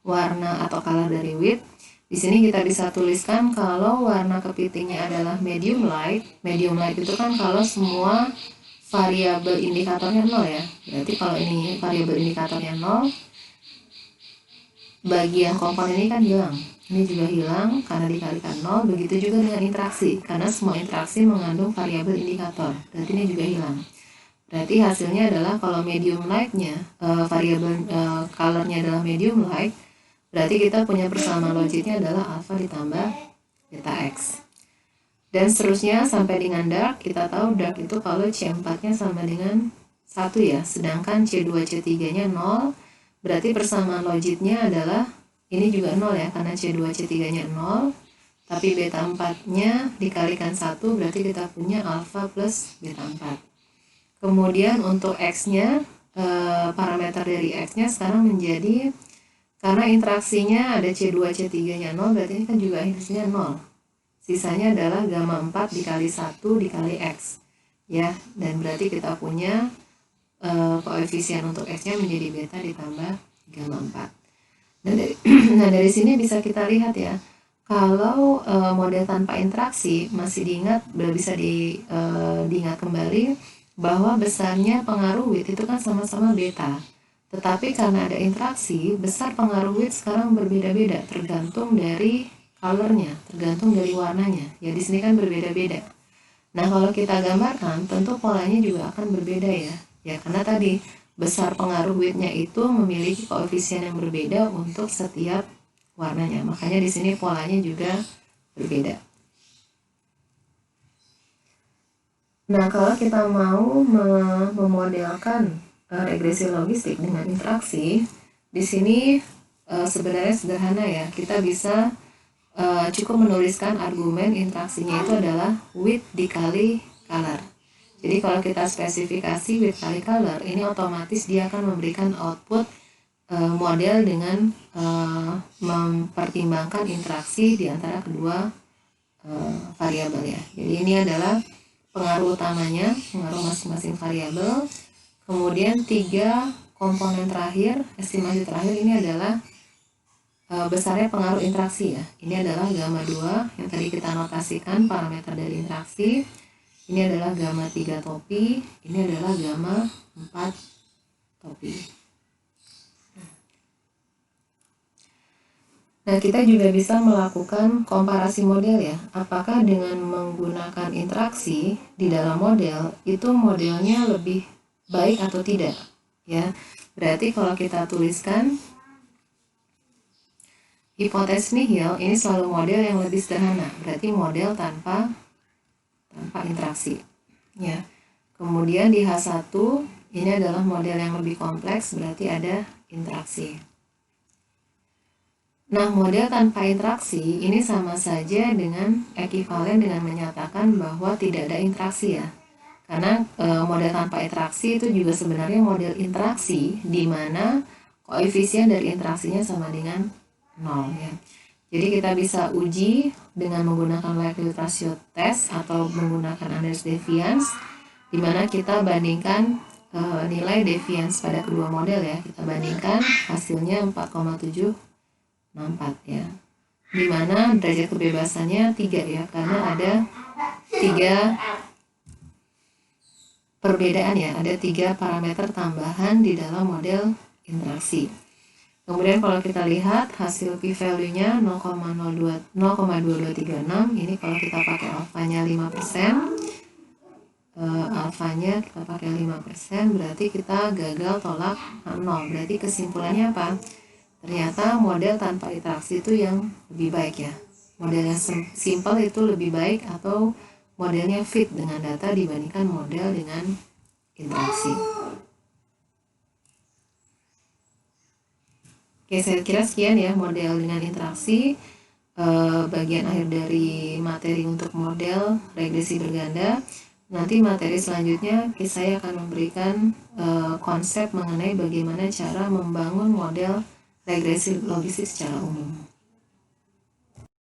warna atau color dari width. Di sini kita bisa tuliskan kalau warna kepitingnya adalah medium light. Medium light itu kan kalau semua variabel indikatornya 0 ya. Berarti kalau ini variabel indikatornya 0, bagian komponen ini kan hilang. Ini juga hilang karena dikalikan 0. Begitu juga dengan interaksi, karena semua interaksi mengandung variabel indikator. Berarti ini juga hilang. Berarti hasilnya adalah kalau medium light-nya, variabel color-nya adalah medium light, berarti kita punya persamaan logiknya adalah alpha ditambah beta X. Dan seterusnya sampai dengan dark. Kita tahu dark itu kalau C4-nya sama dengan 1 ya, sedangkan C2, C3-nya 0. Berarti persamaan logiknya adalah ini juga 0 ya, karena C2, C3-nya 0. Tapi beta 4-nya dikalikan 1, berarti kita punya alpha plus beta 4. Kemudian untuk X-nya, parameter dari X-nya sekarang menjadi, karena interaksinya ada C2, C3-nya 0, berarti ini kan juga hasilnya 0. Sisanya adalah gamma 4 dikali 1 dikali X. Ya, dan berarti kita punya koefisien untuk X-nya menjadi beta ditambah gamma 4. Nah, dari sini bisa kita lihat ya, kalau model tanpa interaksi masih bisa diingat kembali bahwa besarnya pengaruh width itu kan sama-sama beta. Tetapi karena ada interaksi, besar pengaruh width sekarang berbeda-beda tergantung dari colornya, tergantung dari warnanya. Ya, di sini kan berbeda-beda. Nah, kalau kita gambarkan, tentu polanya juga akan berbeda ya. Ya, karena tadi besar pengaruh width-nya itu memiliki koefisien yang berbeda untuk setiap warnanya. Makanya di sini polanya juga berbeda. Nah, kalau kita mau memodelkan regresi logistik dengan interaksi, di sini sebenarnya sederhana ya. Kita bisa cukup menuliskan argumen interaksinya itu adalah width dikali color. Jadi kalau kita spesifikasi width kali color, ini otomatis dia akan memberikan output model dengan mempertimbangkan interaksi di antara kedua variabel ya. Jadi ini adalah pengaruh utamanya, pengaruh masing-masing variabel. Kemudian 3 komponen terakhir, estimasi terakhir ini adalah besarnya pengaruh interaksi ya. Ini adalah gamma 2 yang tadi kita notasikan parameter dari interaksi. Ini adalah gamma 3 topi, ini adalah gamma 4 topi. Nah, kita juga bisa melakukan komparasi model ya. Apakah dengan menggunakan interaksi di dalam model, itu modelnya lebih baik atau tidak? Ya, berarti kalau kita tuliskan hipotesis nihil, ini selalu model yang lebih sederhana. Berarti model tanpa interaksi. Ya. Kemudian di H1, ini adalah model yang lebih kompleks, berarti ada interaksi. Nah, model tanpa interaksi ini sama saja dengan ekivalen dengan menyatakan bahwa tidak ada interaksi ya. Karena model tanpa interaksi itu juga sebenarnya model interaksi di mana koefisien dari interaksinya sama dengan 0 ya. Jadi kita bisa uji dengan menggunakan likelihood ratio test atau menggunakan Anders deviance, di mana kita bandingkan nilai deviance pada kedua model ya. Kita bandingkan hasilnya 4,764 ya, dimana derajat kebebasannya 3 ya, karena ada 3 perbedaan ya, ada 3 parameter tambahan di dalam model interaksi. Kemudian kalau kita lihat hasil p-value-nya 0,2236, ini kalau kita pakai alfanya 5%, alfanya kita pakai 5%, berarti kita gagal tolak 0. Berarti kesimpulannya apa? Ternyata model tanpa interaksi itu yang lebih baik ya. Modelnya simple itu lebih baik atau modelnya fit dengan data dibandingkan model dengan interaksi. Oke, saya kira sekian ya model dengan interaksi. Bagian akhir dari materi untuk model regresi berganda. Nanti materi selanjutnya saya akan memberikan konsep mengenai bagaimana cara membangun model regresi logistik secara umum.